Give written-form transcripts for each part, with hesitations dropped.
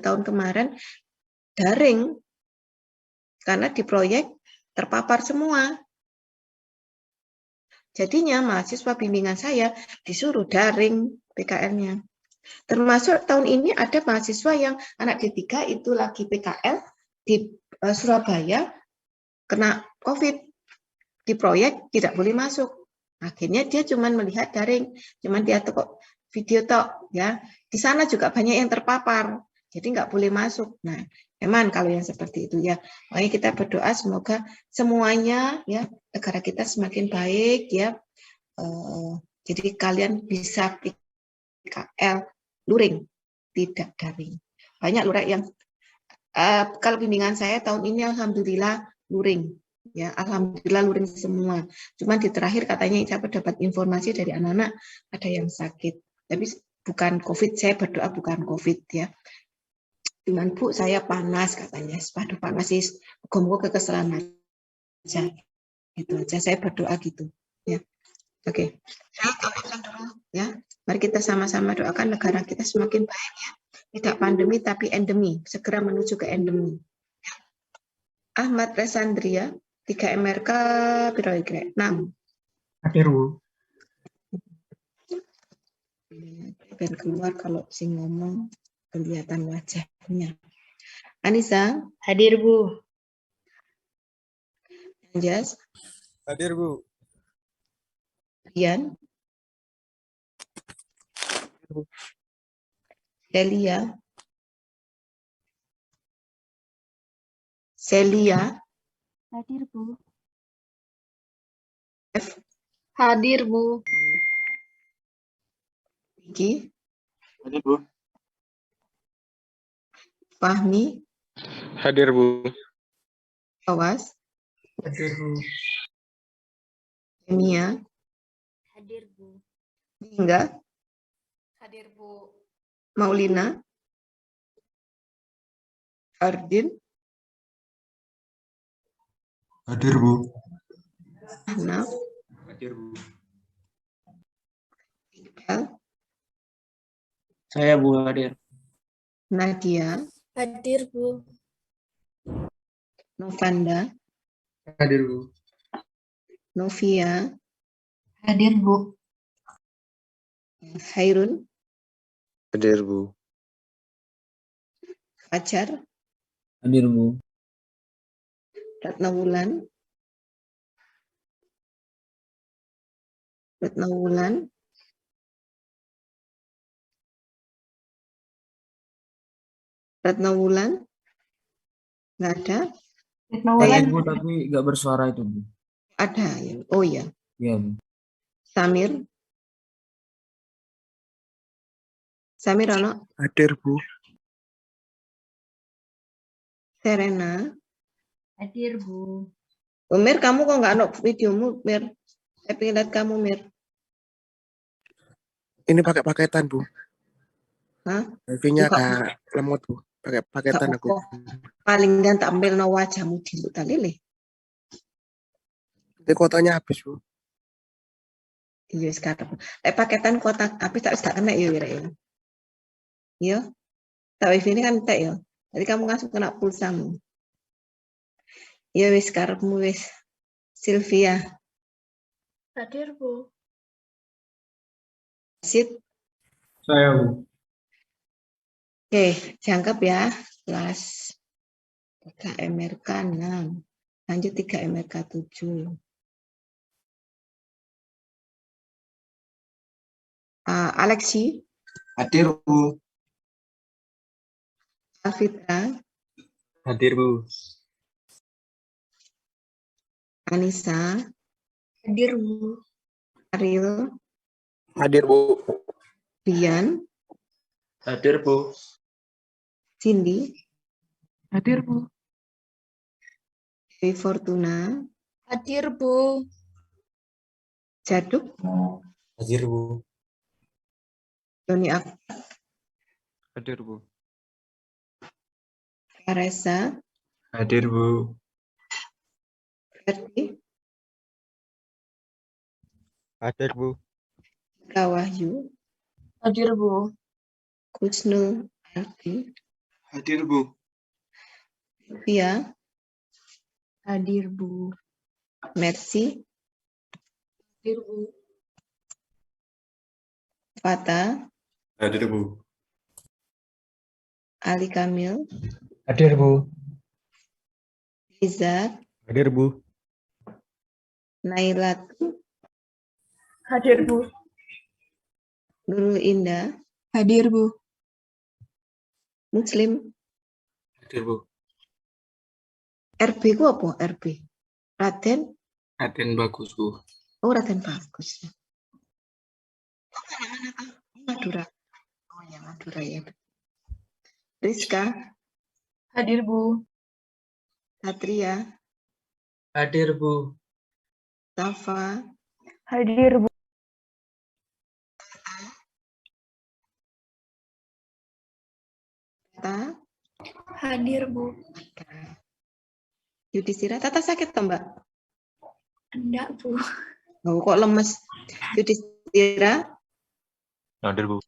tahun kemarin daring, karena di proyek terpapar semua. Jadinya mahasiswa bimbingan saya disuruh daring PKL-nya. Termasuk tahun ini ada mahasiswa yang anak D3 itu lagi PKL di Surabaya, kena COVID, di proyek tidak boleh masuk. Akhirnya dia cuma melihat daring, cuma dia kok video tok ya. Di sana juga banyak yang terpapar, jadi nggak boleh masuk. Nah, memang kalau yang seperti itu ya, makanya kita berdoa semoga semuanya ya negara kita semakin baik ya. Jadi kalian bisa PKL luring, tidak daring. Banyak luring yang kalau bimbingan saya tahun ini alhamdulillah luring. Ya, alhamdulillah luring semua. Cuman di terakhir katanya saya dapat informasi dari anak-anak ada yang sakit. Tapi bukan COVID, saya berdoa bukan COVID ya. Cuman Bu, saya panas katanya. Waduh panas sih, moga-moga kekesalan aja. Gitu aja, saya berdoa gitu. Ya, oke. Saya tuliskan dulu ya. Mari kita sama-sama doakan negara kita semakin baik ya. Tidak pandemi tapi endemi, segera menuju ke endemi. Ahmad Resandria, 3 MRK, Biro Y, 6. Hadir, Bu. Dan keluar kalau si ngomong kelihatan wajahnya. Anissa. Hadir, Bu. Anjas. Hadir, Bu. Rian. Celia. Celia. Hadir, Bu. F. Hadir, Bu. Vicky. Hadir, Bu. Fahmi. Hadir, Bu. Awas. Hadir, Bu. Mia. Hadir, Bu. Hingga. Hadir, Bu. Maulina. Ardin. Hadir, Bu. Ahnaf. Hadir, Bu. Iqbal. Saya, Bu, hadir. Nadia. Hadir, Bu. Novanda. Hadir, Bu. Novia. Hadir, Bu. Hairun. Hadir, Bu. Fajar. Hadir, Bu. Ratna Wulan. Ratna Wulan. Ratna Wulan. Nggak ada. Hadir, Bu, tapi nggak bersuara itu, Bu. Ada ya. Oh ya. Iya, Bu. Samir. Samir ono. Hadir, Bu. Serena. Hadir, Bu. Oh, Mir, kamu kok nggak ono videomu, Mir? Saya pengen lihat kamu, Mir. Ini pakai paketan, Bu. Hah? Wifi-nya Buka. agak lemot, Bu. Pakai paketan Nggak aku. apa-apa. Paling nggak tak ambil no wajahmu di talile. Ini kuotanya habis, Bu. Iya sekarang. Paketan kotak tapi tak kena ya, Wira ya. Iya. Tak wifi ini kan tak ya. Jadi kamu langsung kena pulsamu. Ya wis karepmu wis. Sylvia. Hadir, Bu. Sit. Saya, Bu. Oke, dianggap ya. Kelas 3 MRK 6. Lanjut 3 MRK 7. Alexi. Hadir, Bu. Alfitra. Hadir, Bu. Anissa. Hadir, Bu. Ariel. Hadir, Bu. Rian. Hadir, Bu. Cindy. Hadir, Bu. Dewi Fortuna. Hadir, Bu. Jaduk. Hadir, Bu. Doni Ak. Hadir, Bu. Karesa. Hadir, Bu. Ferdi. Hadir, Bu. Wahyu. Hadir, Bu. Kusnul Ardi. Hadir, Bu. Via, Hadir, Bu. Mercy, Hadir, Bu. Fata, Hadir, Bu. Ali Kamil, Hadir, Bu. Liza, Hadir, Bu. Nailat, Hadir, Bu. Nurul Indah, Hadir, Bu. Muslim. Hadir, Bu. RB ku apa? RB. Raden. Raden bagus, Bu. Oh, Raden bagus. Oh, mana Kak? Madura. Oh ya, Madura ya. Rizka, Hadir, Bu. Satria, Hadir, Bu. Tafa, Hadir, Bu. Tata, Hadir, Bu. Yudhistira. Tata sakit toh, Mbak? Enggak, Bu. Oh, kok lemes? Yudhistira. Hadir, Bu.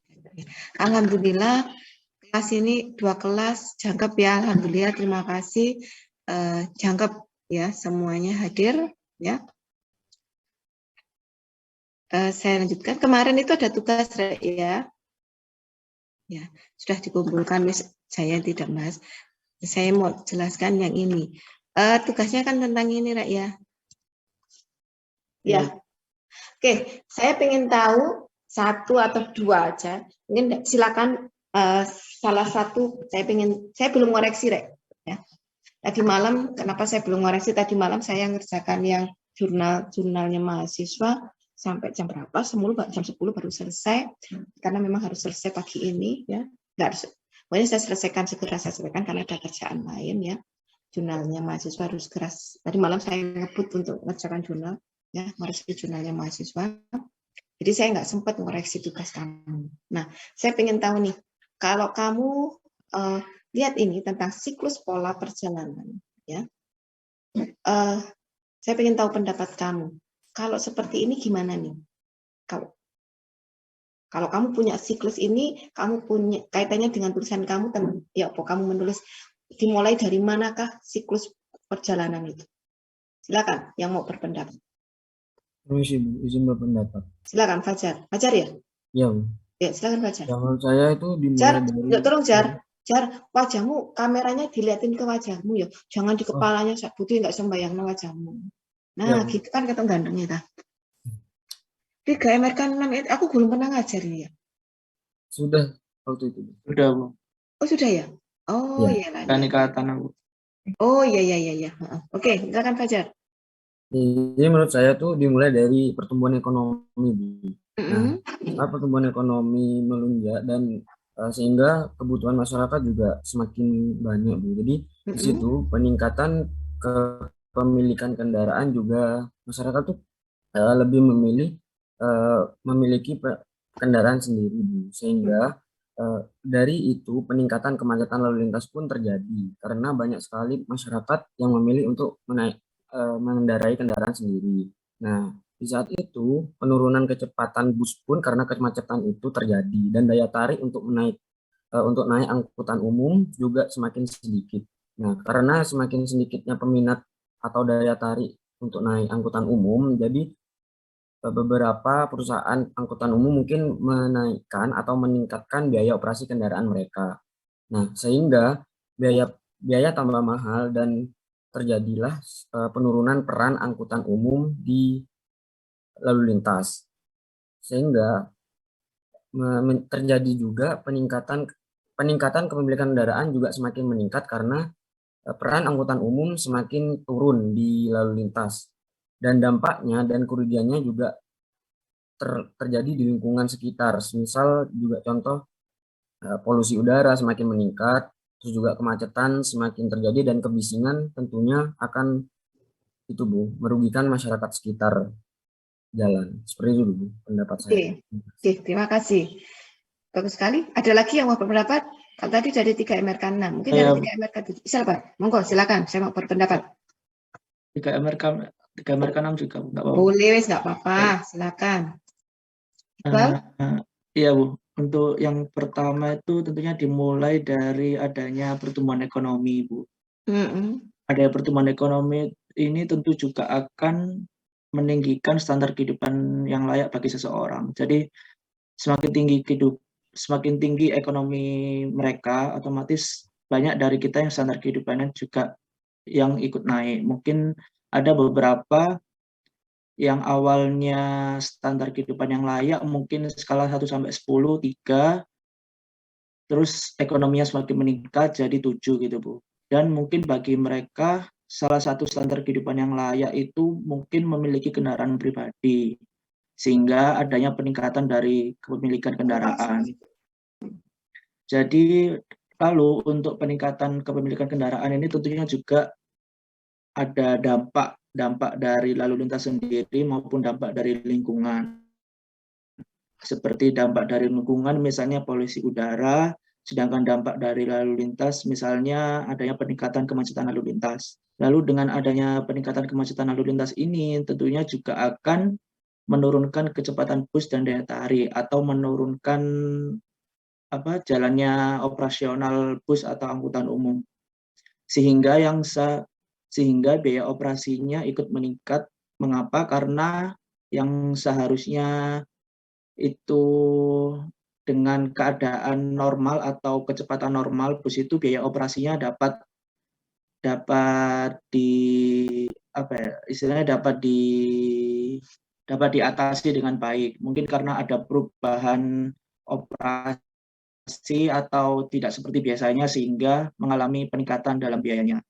Alhamdulillah, kelas ini 2 kelas jangkep ya. Alhamdulillah, terima kasih. Jangkep ya, semuanya hadir ya. Saya lanjutkan. Kemarin itu ada tugas ya. Ya, sudah dikumpulkan, saya tidak bahas. Saya mau jelaskan yang ini. Tugasnya kan tentang ini, Rek ya. Ya. Oke, saya ingin tahu 1 atau 2 aja. Mungkin silakan salah satu. Saya belum koreksi, Rek. Ya. Tadi malam, kenapa saya belum koreksi? Tadi malam saya ngerjakan yang jurnalnya mahasiswa sampai jam berapa? Jam 10 baru selesai. Karena memang harus selesai pagi ini, ya. Nggak harus. Pokoknya saya segera saya selesaikan karena ada kerjaan lain, ya. Jurnalnya mahasiswa harus keras. Tadi malam saya ngebut untuk mengerjakan jurnal, ya, mereview jurnalnya mahasiswa. Jadi saya nggak sempat mengoreksi tugas kamu. Nah, saya ingin tahu nih, kalau kamu lihat ini tentang siklus pola perjalanan, ya. Saya ingin tahu pendapat kamu. Kalau seperti ini gimana nih? Kalau kamu punya siklus ini, kamu punya kaitannya dengan tulisan kamu, ya apa kamu menulis dimulai dari manakah siklus perjalanan itu? Silakan yang mau berpendapat. Permisi, Bu, izin berpendapat. Silakan Fajar. Fajar ya? Ya, Bu. Ya, silakan Fajar. Menurut saya itu dimulai Jar, dari... tolong Jar. Jar, wajahmu, kameranya dilihatin ke wajahmu ya. Jangan di kepalanya, Butuh nggak sembayang wajahmu. Nah, Ya, gitu kan ketemu gantengnya ta. 3 MRK 6 aku belum pernah ngajar ini ya. Sudah waktu itu, Bu. Sudah, Bu. Oh, sudah ya? Oh, Ya. iya lah. Kan ikatan, Bu. Oh, iya. Oke, silakan Fajar. Jadi menurut saya tuh dimulai dari pertumbuhan ekonomi, Bu. Nah, setelah pertumbuhan ekonomi melonjak dan sehingga kebutuhan masyarakat juga semakin banyak, Bu. Jadi di situ peningkatan kepemilikan kendaraan juga masyarakat tuh lebih memiliki kendaraan sendiri, Bu. Sehingga dari itu peningkatan kemacetan lalu lintas pun terjadi karena banyak sekali masyarakat yang memilih untuk mengendarai kendaraan sendiri. Nah, di saat itu penurunan kecepatan bus pun karena kemacetan itu terjadi dan daya tarik untuk naik angkutan umum juga semakin sedikit. Nah, karena semakin sedikitnya peminat atau daya tarik untuk naik angkutan umum, jadi beberapa perusahaan angkutan umum mungkin menaikkan atau meningkatkan biaya operasi kendaraan mereka. Nah, sehingga biaya tambah mahal dan terjadilah penurunan peran angkutan umum di lalu lintas. Sehingga terjadi juga peningkatan kepemilikan kendaraan juga semakin meningkat karena peran angkutan umum semakin turun di lalu lintas. Dan dampaknya dan kerugiannya juga terjadi di lingkungan sekitar. Misal juga contoh polusi udara semakin meningkat, terus juga kemacetan semakin terjadi dan kebisingan tentunya akan itu, Bu, merugikan masyarakat sekitar jalan. Seperti itu, Bu, pendapat saya. Oke, terima kasih. Bagus sekali. Ada lagi yang mau berpendapat? Kalau tadi dari 3 MRK 6, mungkin dari 3 MRK 7. Bisa, Pak? Monggo, silakan. Saya mau berpendapat. 3 MRK 6 juga, nggak apa-apa. Boleh, nggak apa-apa. Silakan. Iqbal? Iya, Bu. Untuk yang pertama itu tentunya dimulai dari adanya pertumbuhan ekonomi, Bu. Adanya pertumbuhan ekonomi ini tentu juga akan meninggikan standar kehidupan yang layak bagi seseorang. Jadi semakin tinggi ekonomi mereka, otomatis banyak dari kita yang standar kehidupannya juga yang ikut naik. Mungkin ada beberapa yang awalnya standar kehidupan yang layak mungkin skala 1 sampai 10, 3, terus ekonominya semakin meningkat jadi 7 gitu, Bu. Dan mungkin bagi mereka salah satu standar kehidupan yang layak itu mungkin memiliki kendaraan pribadi, sehingga adanya peningkatan dari kepemilikan kendaraan. Jadi lalu untuk peningkatan kepemilikan kendaraan ini tentunya juga ada dampak dari lalu lintas sendiri maupun dampak dari lingkungan. Seperti dampak dari lingkungan misalnya polusi udara, sedangkan dampak dari lalu lintas misalnya adanya peningkatan kemacetan lalu lintas. Lalu dengan adanya peningkatan kemacetan lalu lintas ini tentunya juga akan menurunkan kecepatan bus dan daya tarik atau menurunkan jalannya operasional bus atau angkutan umum. Sehingga biaya operasinya ikut meningkat. Mengapa? Karena yang seharusnya itu dengan keadaan normal atau kecepatan normal bus itu biaya operasinya dapat diatasi dengan baik. Mungkin karena ada perubahan operasi atau tidak seperti biasanya sehingga mengalami peningkatan dalam biayanya.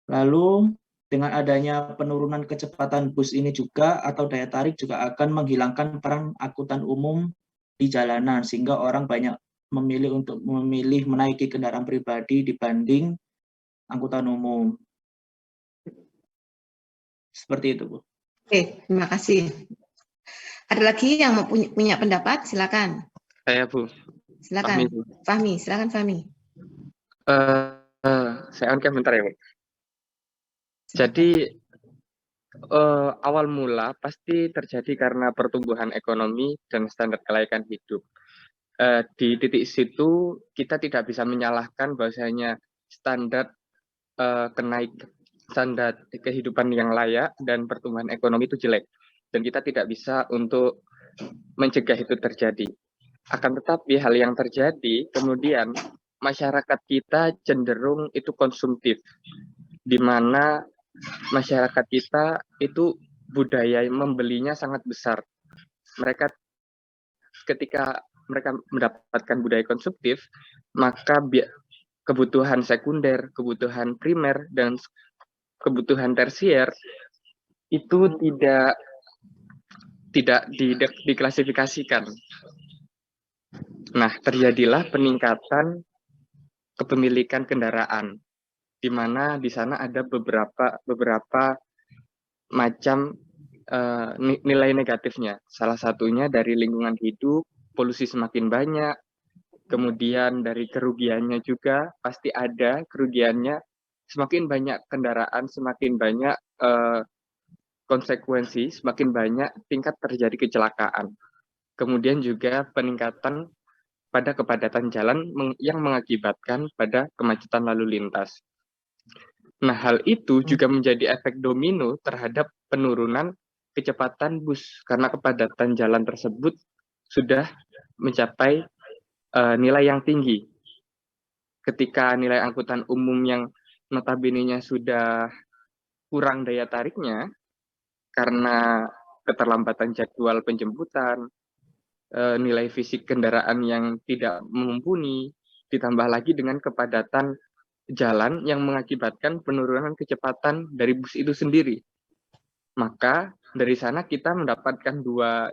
Lalu dengan adanya penurunan kecepatan bus ini juga atau daya tarik juga akan menghilangkan peran angkutan umum di jalanan sehingga orang banyak memilih menaiki kendaraan pribadi dibanding angkutan umum. Seperti itu, Bu. Oke, terima kasih. Ada lagi yang punya pendapat? Silakan. Saya, Bu. Silakan. Fahmi, silakan Fahmi. Saya angkat bentar ya, Bu. Jadi awal mula pasti terjadi karena pertumbuhan ekonomi dan standar kelayakan hidup. Di titik situ kita tidak bisa menyalahkan bahwasanya standar standar kehidupan yang layak dan pertumbuhan ekonomi itu jelek. Dan kita tidak bisa untuk mencegah itu terjadi. Akan tetapi hal yang terjadi kemudian masyarakat kita cenderung itu konsumtif, di mana masyarakat kita itu budaya membelinya sangat besar. Mereka ketika mereka mendapatkan budaya konsumtif, maka kebutuhan sekunder, kebutuhan primer, dan kebutuhan tersier itu tidak diklasifikasikan. Nah, terjadilah peningkatan kepemilikan kendaraan, di mana di sana ada beberapa macam nilai negatifnya. Salah satunya dari lingkungan hidup, polusi semakin banyak, kemudian dari kerugiannya juga pasti ada kerugiannya. Semakin banyak kendaraan, semakin banyak konsekuensi, semakin banyak tingkat terjadi kecelakaan. Kemudian juga peningkatan pada kepadatan jalan yang mengakibatkan pada kemacetan lalu lintas. Nah, hal itu juga menjadi efek domino terhadap penurunan kecepatan bus karena kepadatan jalan tersebut sudah mencapai nilai yang tinggi. Ketika nilai angkutan umum yang notabene-nya sudah kurang daya tariknya karena keterlambatan jadwal penjemputan, nilai fisik kendaraan yang tidak mumpuni, ditambah lagi dengan kepadatan jalan yang mengakibatkan penurunan kecepatan dari bus itu sendiri. Maka dari sana kita mendapatkan dua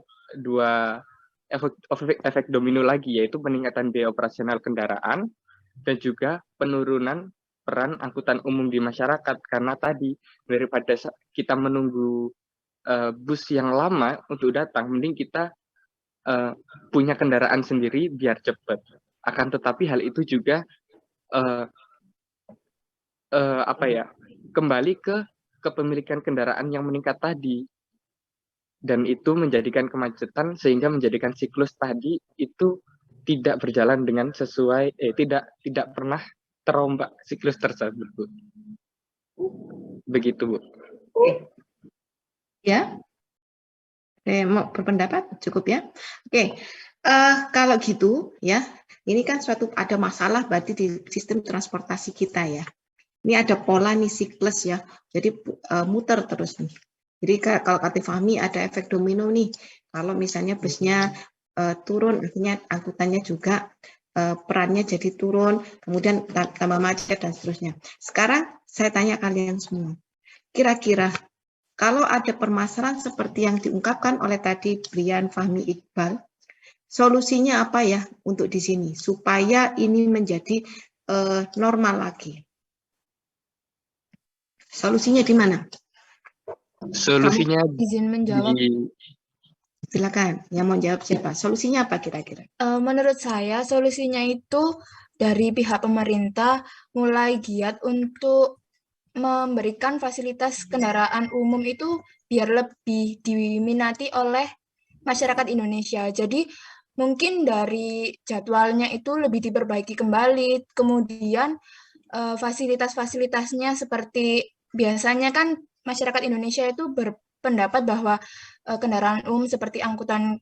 efek domino lagi, yaitu peningkatan biaya operasional kendaraan dan juga penurunan peran angkutan umum di masyarakat. Karena tadi daripada kita menunggu bus yang lama untuk datang, mending kita punya kendaraan sendiri biar cepat. Akan tetapi hal itu juga kembali ke kepemilikan kendaraan yang meningkat tadi, dan itu menjadikan kemacetan sehingga menjadikan siklus tadi itu tidak berjalan dengan sesuai, tidak pernah terombak siklus tersebut, Bu. Begitu, Bu. Ya, mau berpendapat cukup ya. Oke, kalau gitu ya, ini kan suatu ada masalah berarti di sistem transportasi kita ya. Ini ada pola nih siklus ya, jadi muter terus nih. Jadi kalau kata Fahmi ada efek domino nih. Kalau misalnya busnya turun, artinya angkutannya juga perannya jadi turun, kemudian tambah macet dan seterusnya. Sekarang saya tanya kalian semua, kira-kira kalau ada permasalahan seperti yang diungkapkan oleh tadi Brian, Fahmi, Iqbal, solusinya apa ya untuk di sini supaya ini menjadi normal lagi? Solusinya di mana? Solusinya Izin menjawab. Silakan, yang mau jawab siapa? Solusinya apa kira-kira? Menurut saya solusinya itu dari pihak pemerintah mulai giat untuk memberikan fasilitas kendaraan umum itu biar lebih diminati oleh masyarakat Indonesia. Jadi mungkin dari jadwalnya itu lebih diperbaiki kembali, kemudian fasilitas-fasilitasnya seperti biasanya kan masyarakat Indonesia itu berpendapat bahwa kendaraan umum seperti angkutan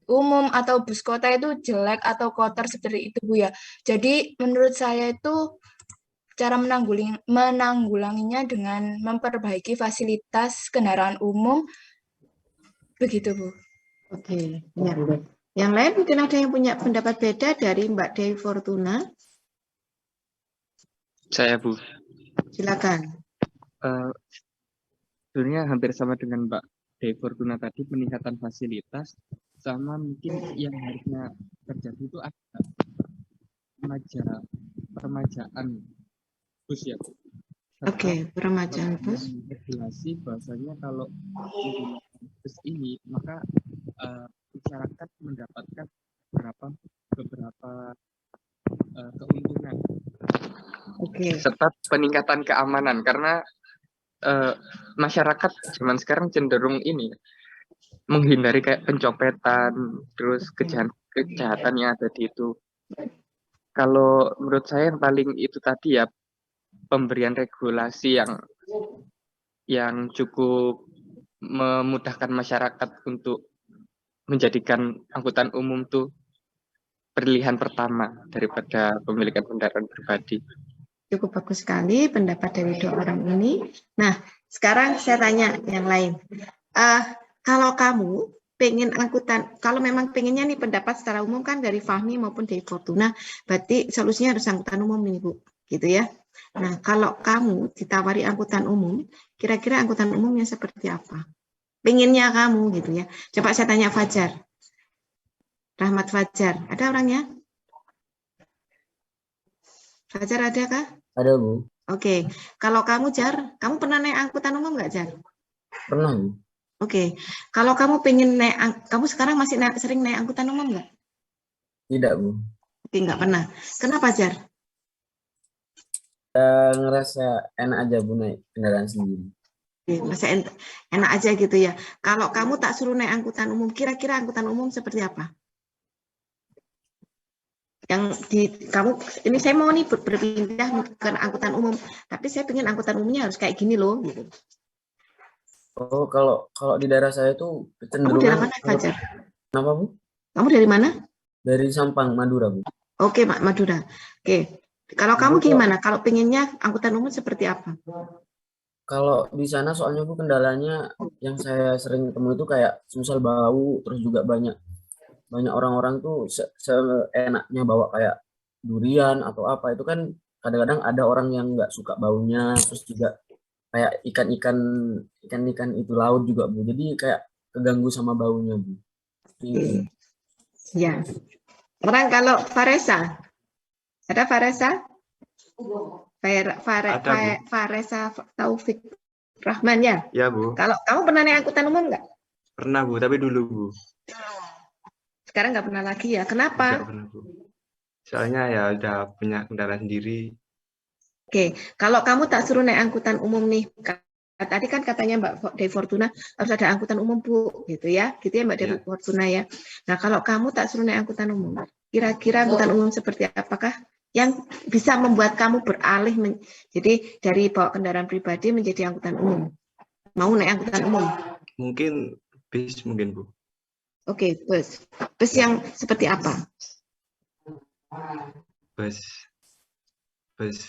umum atau bus kota itu jelek atau kotor seperti itu, Bu ya. Jadi menurut saya itu cara menanggulanginya dengan memperbaiki fasilitas kendaraan umum, begitu, Bu. Oke, ya. Yang lain mungkin ada yang punya pendapat beda dari Mbak Dewi Fortuna. saya, Bu. Silakan. Sebenarnya hampir sama dengan Mbak Dewi Fortuna tadi, peningkatan fasilitas sama mungkin yang harusnya terjadi itu ada permajaan bus ya, Bu. Oke, permajaan bus. Regulasi bahwasanya kalau menggunakan bus ini maka masyarakat mendapatkan beberapa keuntungan. Oke. Serta peningkatan keamanan karena masyarakat zaman sekarang cenderung ini menghindari kayak pencopetan, terus kejahatan yang ada di itu. Kalau menurut saya yang paling itu tadi ya pemberian regulasi yang cukup memudahkan masyarakat untuk menjadikan angkutan umum tuh pilihan pertama daripada pemilikan kendaraan pribadi. Cukup bagus sekali pendapat dari dua orang ini. Nah, sekarang saya tanya yang lain. Kalau kamu pengen angkutan, kalau memang pengennya nih pendapat secara umum kan dari Fahmi maupun dari Fortuna, berarti solusinya harus angkutan umum nih Bu, gitu ya. Nah, kalau kamu ditawari angkutan umum, kira-kira angkutan umumnya seperti apa? Pengennya kamu gitu ya. Coba saya tanya Fajar. Rahmat Fajar, ada orangnya? Fajar ada kah? Ada, Bu. Oke, kalau kamu Jar, kamu pernah naik angkutan umum nggak Jar? Pernah, Bu. Oke, kalau kamu pengen naik, kamu sekarang masih sering naik angkutan umum nggak? Tidak, Bu. Oke, nggak pernah. Kenapa Jar? Ngerasa enak aja, Bu, naik kendaraan sendiri. Oke, merasa enak aja gitu ya. Kalau kamu tak suruh naik angkutan umum, kira-kira angkutan umum seperti apa? Yang kamu ini saya mau nih berpindah ke angkutan umum, tapi saya pengen angkutan umumnya harus kayak gini loh gitu. Oh, kalau di daerah saya itu Kamu dari kecenderungan mana Fajar? kenapa, Bu? Kamu dari mana? Dari Sampang, Madura, Bu. Oke, Pak Madura. Oke. Kalau kamu gimana? Kalau pengennya angkutan umum seperti apa? Kalau di sana soalnya, Bu, kendalanya yang saya sering ketemu itu kayak misal bau, terus juga banyak orang-orang tuh seenaknya bawa kayak durian atau apa, itu kan kadang-kadang ada orang yang nggak suka baunya, terus juga kayak ikan itu laut juga, Bu, jadi kayak keganggu sama baunya, Bu. Oke. Ya. Orang kalau Faresa, ada Faresa? Faresa Taufik Rahman ya? Ya, Bu. Kalau kamu pernah naik angkutan umum nggak? Pernah, Bu, tapi dulu, Bu. Sekarang nggak pernah lagi ya? Kenapa? Nggak pernah, Bu. Soalnya ya udah punya kendaraan sendiri. Oke, kalau kamu tak suruh naik angkutan umum nih, Tadi kan katanya Mbak Dewi Fortuna harus ada angkutan umum Bu, gitu ya Mbak Dewi Fortuna ya. Nah kalau kamu tak suruh naik angkutan umum, kira-kira angkutan umum seperti apakah yang bisa membuat kamu beralih jadi dari bawa kendaraan pribadi menjadi angkutan umum? Mau naik angkutan umum? Mungkin bis mungkin Bu. Oke, bus. Bus yang seperti apa? Bus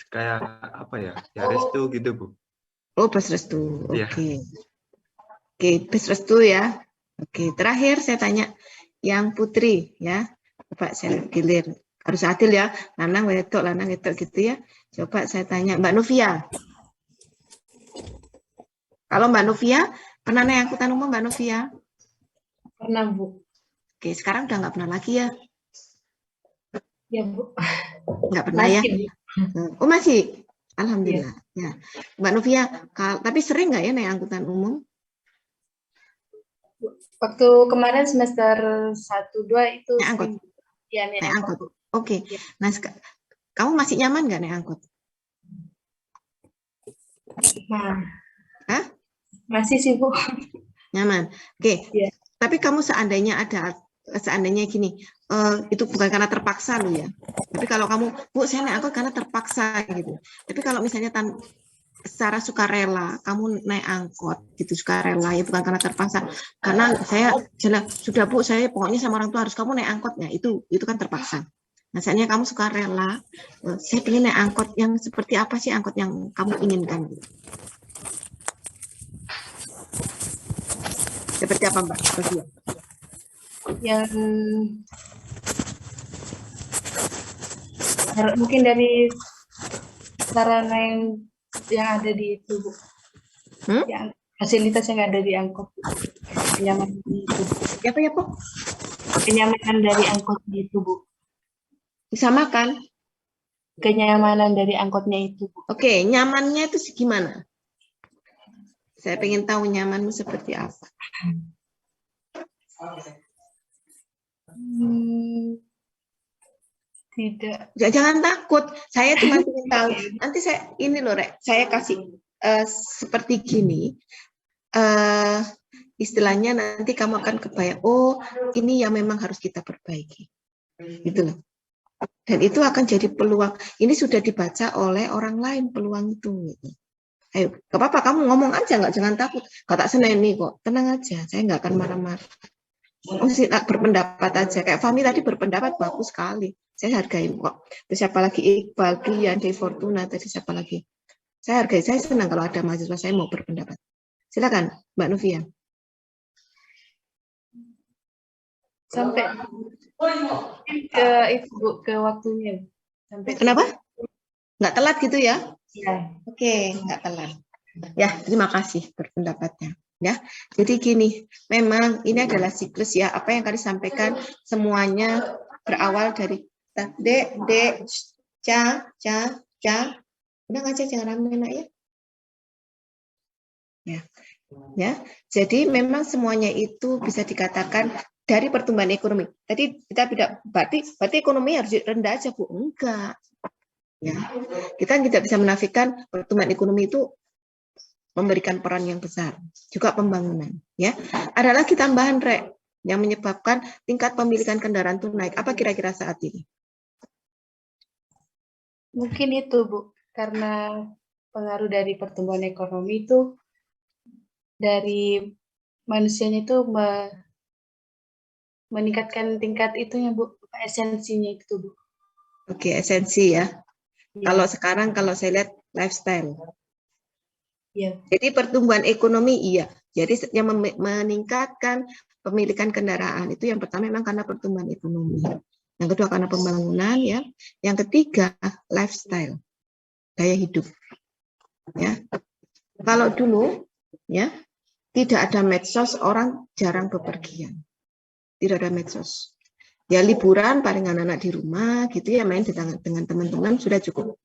kayak apa ya? Ya restu gitu Bu. Oh, bus restu. Iya. Oke, bus restu ya. Oke, terakhir saya tanya yang Putri ya. Coba saya gilir. Harus adil ya. Lanang wedok gitu ya. Coba saya tanya Mbak Novia. Kalau Mbak Novia pernah naik angkutan umum Mbak Novia? Pernah Bu. Oke, sekarang udah nggak pernah lagi ya? Ya Bu. Nggak pernah ya? Oh masih? Alhamdulillah. Ya. Mbak Novia, tapi sering nggak ya naik angkutan umum? Waktu kemarin semester 1-2 itu naik angkut. Ya, naik angkut. Oke. Nah, kamu masih nyaman nggak naik angkut? Nah. Hah? Masih sih Bu. Nyaman. Oke. Ya. Tapi kamu seandainya gini, itu bukan karena terpaksa lo ya. Tapi kalau kamu, Bu, saya naik angkot karena terpaksa gitu. Tapi kalau misalnya secara sukarela, kamu naik angkot gitu sukarela ya, bukan karena terpaksa. Karena saya sudah Bu, saya pokoknya sama orang tua harus kamu naik angkotnya. Itu kan terpaksa. Nah, misalnya kamu sukarela, saya ingin naik angkot yang seperti apa sih angkot yang kamu inginkan? Seperti apa Mbak? Yang mungkin dari sarana yang ada di tubuh, yang fasilitas yang ada di angkot, kenyamanan di tubuh. Apa ya, Bu? Kenyamanan dari angkot di tubuh. Disamakan? Kenyamanan dari angkotnya itu, Bu. Oke, nyamannya itu gimana? Saya pengen tahu nyamanmu seperti apa. Tidak. Jangan takut. Saya cuma ingin tahu. Nanti saya kasih seperti gini. Istilahnya nanti kamu akan kebayang, oh ini yang memang harus kita perbaiki. Gitu loh. Dan itu akan jadi peluang. Ini sudah dibaca oleh orang lain peluang itu. Ayo, gak apa-apa, kamu ngomong aja, jangan takut. Kau tak seneni kok, tenang aja. Saya nggak akan marah-marah. Mesti berpendapat aja. Kayak Fahmi tadi berpendapat bagus sekali. Saya hargai kok. Terus siapa lagi Iqbal, Brian, Dewi Fortuna, tadi siapa lagi? Saya hargai, saya senang kalau ada mahasiswa saya mau berpendapat. Silakan, Mbak Novia. Sampai ke waktunya. Sampai kenapa? Nggak telat gitu ya? Ya. Oke, nggak telat. Ya, terima kasih berpendapatnya. Ya, jadi gini, memang ini adalah siklus ya. Apa yang tadi sampaikan semuanya berawal dari dek, ca. Udah ngaca jangan rame nak ya. Ya. Jadi memang semuanya itu bisa dikatakan dari pertumbuhan ekonomi. Tadi kita tidak berarti ekonomi harus rendah aja Bu. Enggak. Ya. Kita tidak bisa menafikan pertumbuhan ekonomi itu memberikan peran yang besar, juga pembangunan. Ya, ada lagi tambahan yang menyebabkan tingkat pemilikan kendaraan itu naik. Apa kira-kira saat ini? Mungkin itu Bu, karena pengaruh dari pertumbuhan ekonomi itu dari manusianya itu meningkatkan tingkat itunya Bu, esensinya itu Bu. Oke, esensi ya. Kalau sekarang kalau saya lihat lifestyle. Ya. Jadi pertumbuhan ekonomi iya. Jadi yang meningkatkan pemilikan kendaraan itu yang pertama memang karena pertumbuhan ekonomi. Yang kedua karena pembangunan ya. Yang ketiga lifestyle, gaya hidup. Ya. Kalau dulu ya tidak ada medsos, orang jarang bepergian. Tidak ada medsos. Ya liburan paling anak-anak di rumah gitu ya, main dengan teman-teman sudah cukup.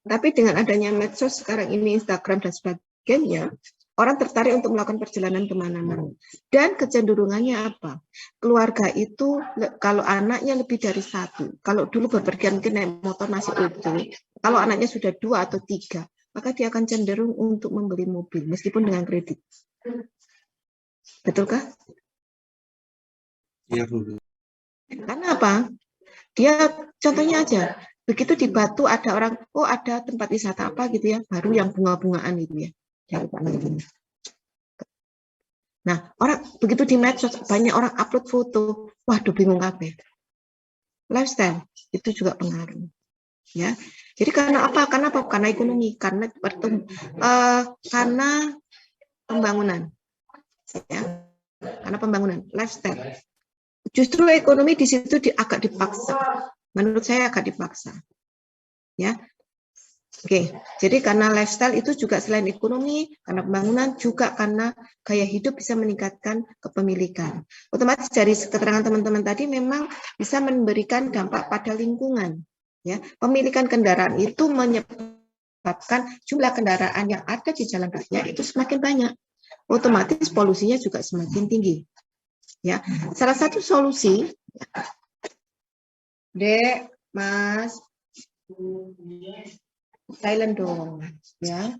Tapi dengan adanya medsos sekarang ini, Instagram dan sebagainya, orang tertarik untuk melakukan perjalanan kemana-mana. Dan kecenderungannya apa? Keluarga itu, kalau anaknya lebih dari satu, kalau dulu bepergian mungkin naik motor masih oke. Kalau anaknya sudah 2 atau 3, maka dia akan cenderung untuk membeli mobil meskipun dengan kredit. Betulkah? Iya, Bu. Karena apa? Dia contohnya aja, begitu di Batu ada orang, oh ada tempat wisata apa gitu ya, baru yang bunga-bungaan gitu ya. Nah, orang begitu di medsos banyak orang upload foto, waduh bingung kabeh. Lifestyle itu juga pengaruh. Ya, jadi karena apa? Karena ekonomi, karena pembangunan, ya, karena pembangunan, lifestyle. Justru ekonomi di situ agak dipaksa. Menurut saya agak dipaksa. Ya, oke. Jadi karena lifestyle itu juga selain ekonomi, karena pembangunan juga karena gaya hidup bisa meningkatkan kepemilikan. Otomatis dari keterangan teman-teman tadi memang bisa memberikan dampak pada lingkungan. Ya, pemilikan kendaraan itu menyebabkan jumlah kendaraan yang ada di jalan raya itu semakin banyak, otomatis polusinya juga semakin tinggi. Ya, salah satu solusi, Dek, Mas, silent dong, ya.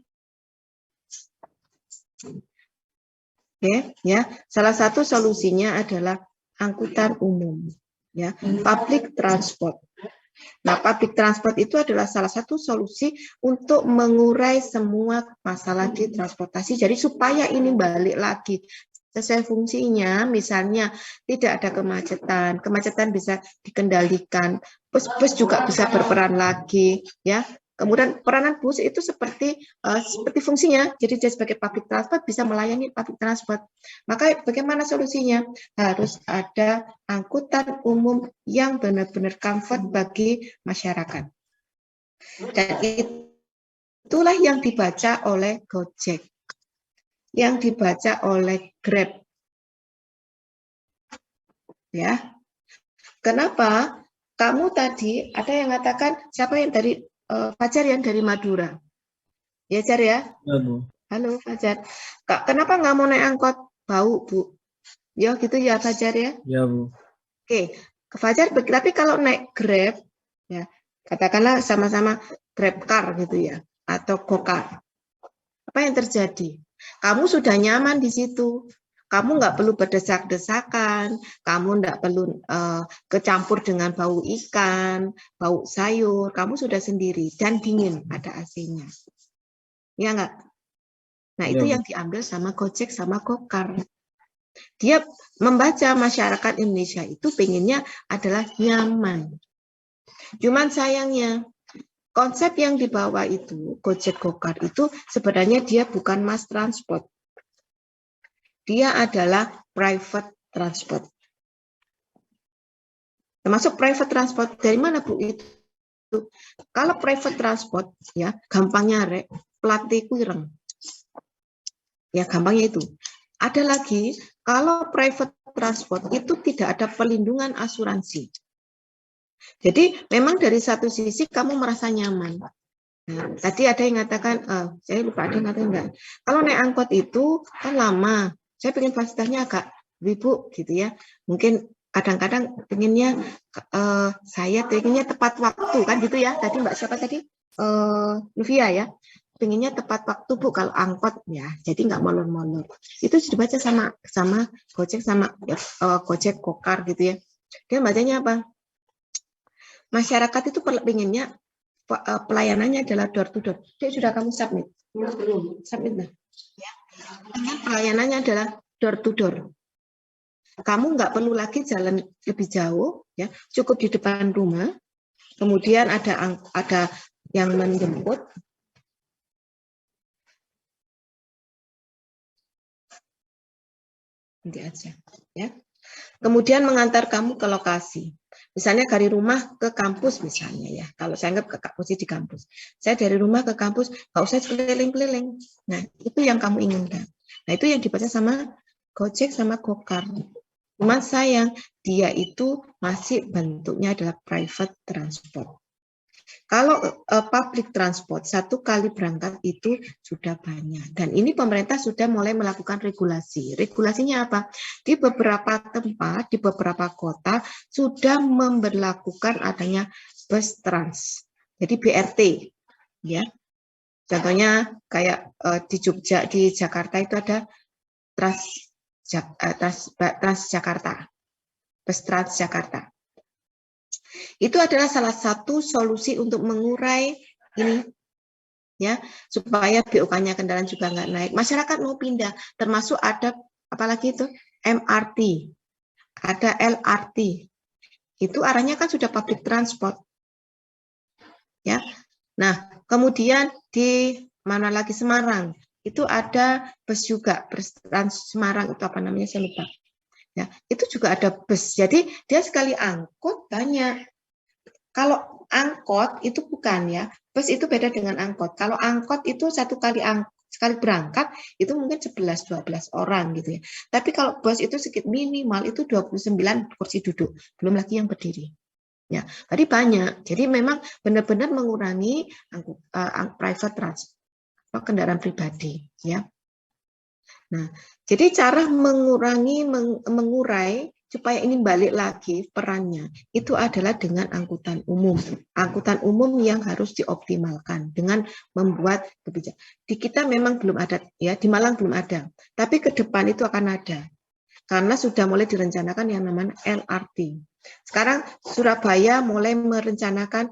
Oke, ya. Salah satu solusinya adalah angkutan umum, ya, public transport. Nah, public transport itu adalah salah satu solusi untuk mengurai semua masalah di transportasi. Jadi supaya ini balik lagi sesuai fungsinya, misalnya tidak ada kemacetan bisa dikendalikan, bus juga bisa berperan lagi, ya. Kemudian peranan bus itu seperti fungsinya, jadi dia sebagai public transport bisa melayani public transport. Maka bagaimana solusinya? Harus ada angkutan umum yang benar-benar comfort bagi masyarakat. Dan itulah yang dibaca oleh Gojek, yang dibaca oleh Grab. Ya, kenapa? Kamu tadi ada yang mengatakan siapa yang dari Fajar yang dari Madura, ya Jar ya? Ya, Bu. Halo Fajar. Kak, kenapa nggak mau naik angkot? Bau Bu. Ya gitu ya Fajar ya? Ya, Bu. Oke, ke Fajar. Tapi kalau naik Grab, ya katakanlah sama-sama Grab car gitu ya, atau Gokar. Apa yang terjadi? Kamu sudah nyaman di situ. Kamu nggak perlu berdesak-desakan, kamu nggak perlu kecampur dengan bau ikan, bau sayur, kamu sudah sendiri dan dingin, ada AC-nya. Ya nggak? Nah, itu yang diambil sama Gojek sama Gokar. Dia membaca masyarakat Indonesia itu pengennya adalah nyaman. Cuman sayangnya, konsep yang dibawa itu, Gojek Gokar itu sebenarnya dia bukan mass transport. Dia adalah private transport. Termasuk private transport dari mana Bu itu? Kalau private transport ya gampangnya rek platih ireng. Ya gampangnya itu. Ada lagi kalau private transport itu tidak ada perlindungan asuransi. Jadi memang dari satu sisi kamu merasa nyaman. Nah, tadi ada yang mengatakan, saya lupa ada yang mengatakan enggak. Kalau naik angkot itu kan lama. Saya pengen fasilitasnya agak ribut gitu ya. Mungkin kadang-kadang pengennya saya pengennya tepat waktu kan gitu ya. Tadi Mbak siapa tadi? Luvia ya. Pengennya tepat waktu Bu kalau angkot ya. Jadi nggak molor-molor. Itu sudah baca sama Gojek sama Gojek Gokar gitu ya. Dia bacanya apa? Masyarakat itu pengennya pelayanannya adalah door to door. Dia sudah kamu submit. Submit nah. Ya. Dengan pelayanannya adalah door to door. Kamu nggak perlu lagi jalan lebih jauh, ya, cukup di depan rumah. Kemudian ada yang menjemput. Nanti aja, ya. Kemudian mengantar kamu ke lokasi. Misalnya dari rumah ke kampus misalnya ya. Kalau saya anggap ke kampus di kampus. Saya dari rumah ke kampus nggak usah keliling-keliling. Nah, itu yang kamu inginkan. Nah, itu yang dibaca sama Gojek sama Gokar. Cuma sayang dia itu masih bentuknya adalah private transport. Kalau public transport satu kali berangkat itu sudah banyak dan ini pemerintah sudah mulai melakukan regulasi. Regulasinya apa? Di beberapa tempat, di beberapa kota sudah memberlakukan adanya bus trans. Jadi BRT, ya. Contohnya kayak di Jogja, di Jakarta itu ada Transjakarta, bus Transjakarta. Itu adalah salah satu solusi untuk mengurai ini, ya, supaya BOK-nya kendaraan juga nggak naik. Masyarakat mau pindah, termasuk ada apalagi itu MRT, ada LRT. Itu arahnya kan sudah public transport, ya. Nah, kemudian di mana lagi Semarang, itu ada bus juga, bus Trans Semarang itu apa namanya saya lupa. Ya, itu juga ada bus. Jadi dia sekali angkut banyak. Kalau angkot itu bukan ya, bus itu beda dengan angkot. Kalau angkot itu sekali berangkat itu mungkin 11-12 orang gitu ya. Tapi kalau bus itu sedikit minimal itu 29 kursi duduk, belum lagi yang berdiri. Ya, tadi banyak. Jadi memang benar-benar mengurangi private transport, kendaraan pribadi, ya. Nah, jadi cara mengurai supaya ini balik lagi perannya itu adalah dengan angkutan umum. Angkutan umum yang harus dioptimalkan dengan membuat kebijakan. Di kita memang belum ada, ya, di Malang belum ada. Tapi ke depan itu akan ada. Karena sudah mulai direncanakan yang namanya LRT. Sekarang Surabaya mulai merencanakan,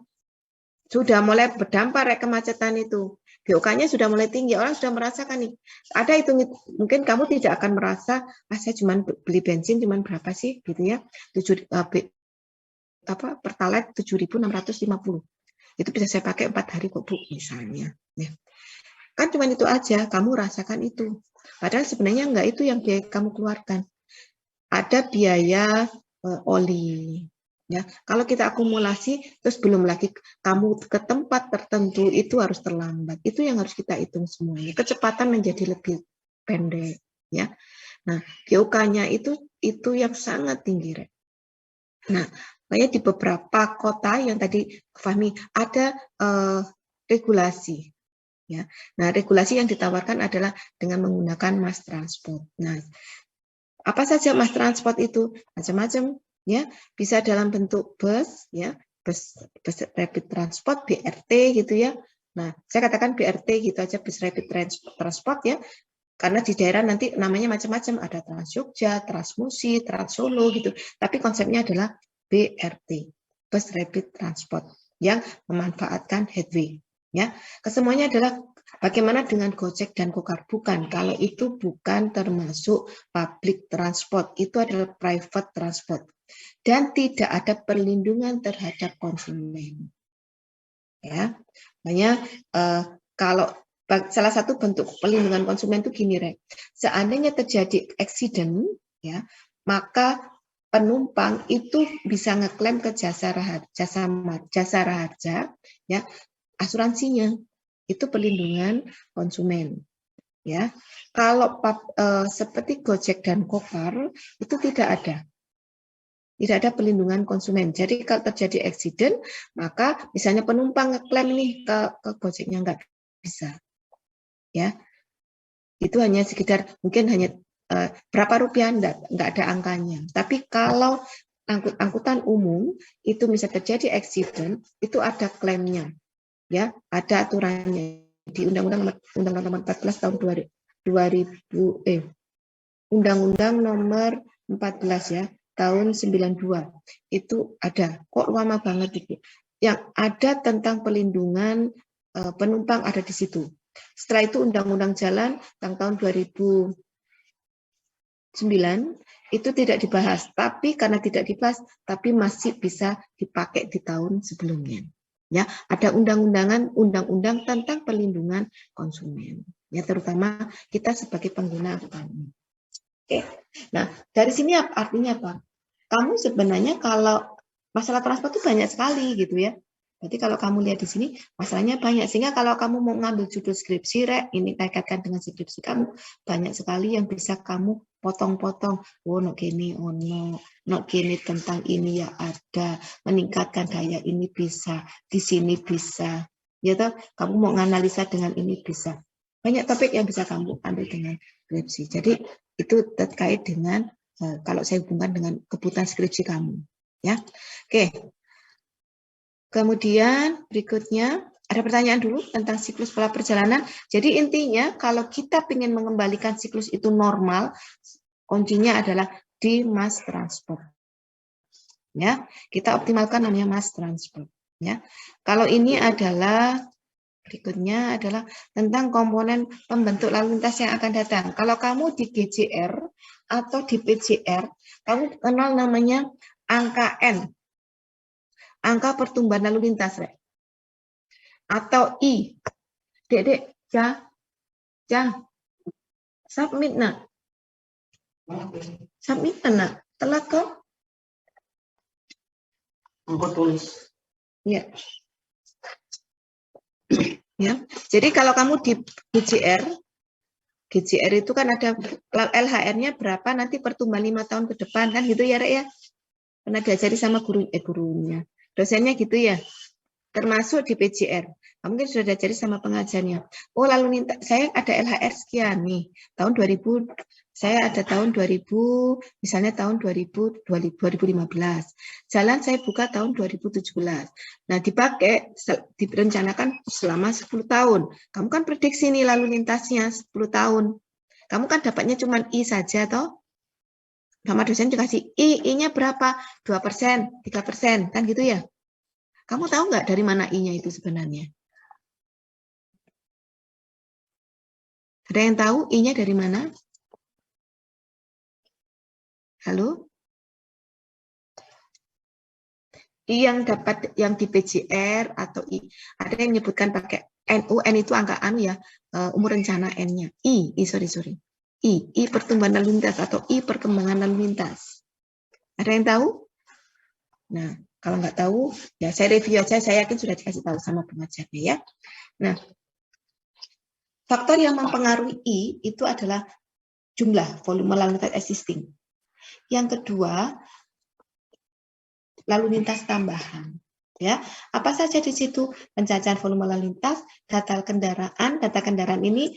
sudah mulai berdampak kemacetan itu. BOK-nya sudah mulai tinggi, orang sudah merasakan nih. Ada itu mungkin kamu tidak akan merasa, saya cuma beli bensin cuma berapa sih gitu ya. Pertalite 7.650. Itu bisa saya pakai 4 hari kok Bu misalnya. Ya. Kan cuma itu aja, kamu rasakan itu. Padahal sebenarnya enggak itu yang biaya kamu keluarkan. Ada biaya oli. Ya, kalau kita akumulasi, terus belum lagi kamu ke tempat tertentu itu harus terlambat. Itu yang harus kita hitung semuanya. Kecepatan menjadi lebih pendek. Ya, nah BOK-nya itu yang sangat tinggi. Nah, kayak di beberapa kota yang tadi Fahmi ada regulasi. Ya, nah regulasi yang ditawarkan adalah dengan menggunakan mass transport. Nah, apa saja mass transport itu? Macam-macam. Ya, bisa dalam bentuk bus, ya, bus rapid transport, BRT gitu ya. Nah, saya katakan BRT gitu aja, bus rapid transport ya, karena di daerah nanti namanya macam-macam, ada Trans Jogja, Trans Musi, Trans Solo gitu. Tapi konsepnya adalah BRT, bus rapid transport yang memanfaatkan headway. Ya, kesemuanya adalah bagaimana dengan Gojek dan Gokar? Bukan, kalau itu bukan termasuk public transport, itu adalah private transport. Dan tidak ada perlindungan terhadap konsumen. Ya, makanya kalau salah satu bentuk perlindungan konsumen itu gini, Rek. Seandainya terjadi accident, ya, maka penumpang itu bisa ngeklaim ke jasa raharja, ya, asuransinya. Itu perlindungan konsumen. Ya, kalau seperti Gojek dan Gokar itu tidak ada. Tidak ada perlindungan konsumen. Jadi kalau terjadi accident, maka misalnya penumpang ngeklaim nih ke Gojeknya nggak bisa. Ya, itu hanya sekitar mungkin hanya berapa rupiah, nggak ada angkanya. Tapi kalau angkutan umum itu bisa terjadi accident, itu ada klaimnya. Ya, ada aturannya di Undang-Undang Nomor 14 tahun 2000 Undang-Undang Nomor 14 ya. Tahun 92 itu ada, kok lama banget itu. Yang ada tentang pelindungan penumpang ada di situ. Setelah itu Undang-Undang Jalan tahun 2009 itu tidak dibahas, tapi karena tidak dibahas, tapi masih bisa dipakai di tahun sebelumnya. Ya, ada undang-undang tentang perlindungan konsumen. Ya, terutama kita sebagai pengguna angkutan. Oke. Nah, dari sini artinya apa? Kamu sebenarnya kalau masalah transport itu banyak sekali gitu ya. Jadi kalau kamu lihat di sini masalahnya banyak, sehingga kalau kamu mau ngambil judul skripsi, Rek, ini kaitkan dengan skripsi kamu, banyak sekali yang bisa kamu potong-potong. Oh, no gini, oh no gini tentang ini ya ada, meningkatkan daya ini bisa, di sini bisa. Ya toh, kamu mau nganalisa dengan ini bisa. Banyak topik yang bisa kamu ambil dengan skripsi. Jadi itu terkait dengan kalau saya hubungkan dengan kebutuhan skripsi kamu, ya. Oke. Kemudian berikutnya Ada pertanyaan dulu tentang siklus pola perjalanan. Jadi intinya kalau kita ingin mengembalikan siklus itu normal, kuncinya adalah di mass transport. Ya, kita optimalkan namanya mass transport. Ya, kalau ini adalah berikutnya adalah tentang komponen pembentuk lalu lintas yang akan datang. Kalau kamu di GJR atau di PJR, kamu kenal namanya angka N, angka pertumbuhan lalu lintas, Rek. Atau I. Dek, submit nak. Submit nak. Telat kok? Angka tulis. Ya. Ya. Jadi kalau kamu di GJR itu kan ada LHR-nya berapa nanti pertumbuhan 5 tahun ke depan kan gitu ya, Rek ya. Pernah diajari sama gurunya. Dosennya gitu ya. Termasuk di PJR. Mungkin sudah diajari sama pengajarnya. Oh, lalu saya ada LHR sekian nih. Tahun 2000, saya ada tahun 2000, misalnya tahun 2015. Jalan saya buka tahun 2017. Nah, dipakai, direncanakan selama 10 tahun. Kamu kan prediksi nih lalu lintasnya 10 tahun. Kamu kan dapatnya cuma I saja, toh? Sama dosen juga kasih I-nya berapa? 2%, 3%, kan gitu ya? Kamu tahu nggak dari mana I-nya itu sebenarnya? Ada yang tahu I-nya dari mana? Halo? I yang dapat yang di PJR atau I. Ada yang menyebutkan pakai NU, N itu angka anu ya, umur rencana N-nya. Sorry. I pertumbuhan lalu lintas atau I perkembangan lalu lintas. Ada yang tahu? Nah, kalau nggak tahu, ya saya review aja, saya yakin sudah dikasih tahu sama pengajarnya ya. Nah, faktor yang mempengaruhi I itu adalah jumlah volume lalu lintas existing. Yang kedua, lalu lintas tambahan. Ya, apa saja di situ? Pencacahan volume lalu lintas, data kendaraan ini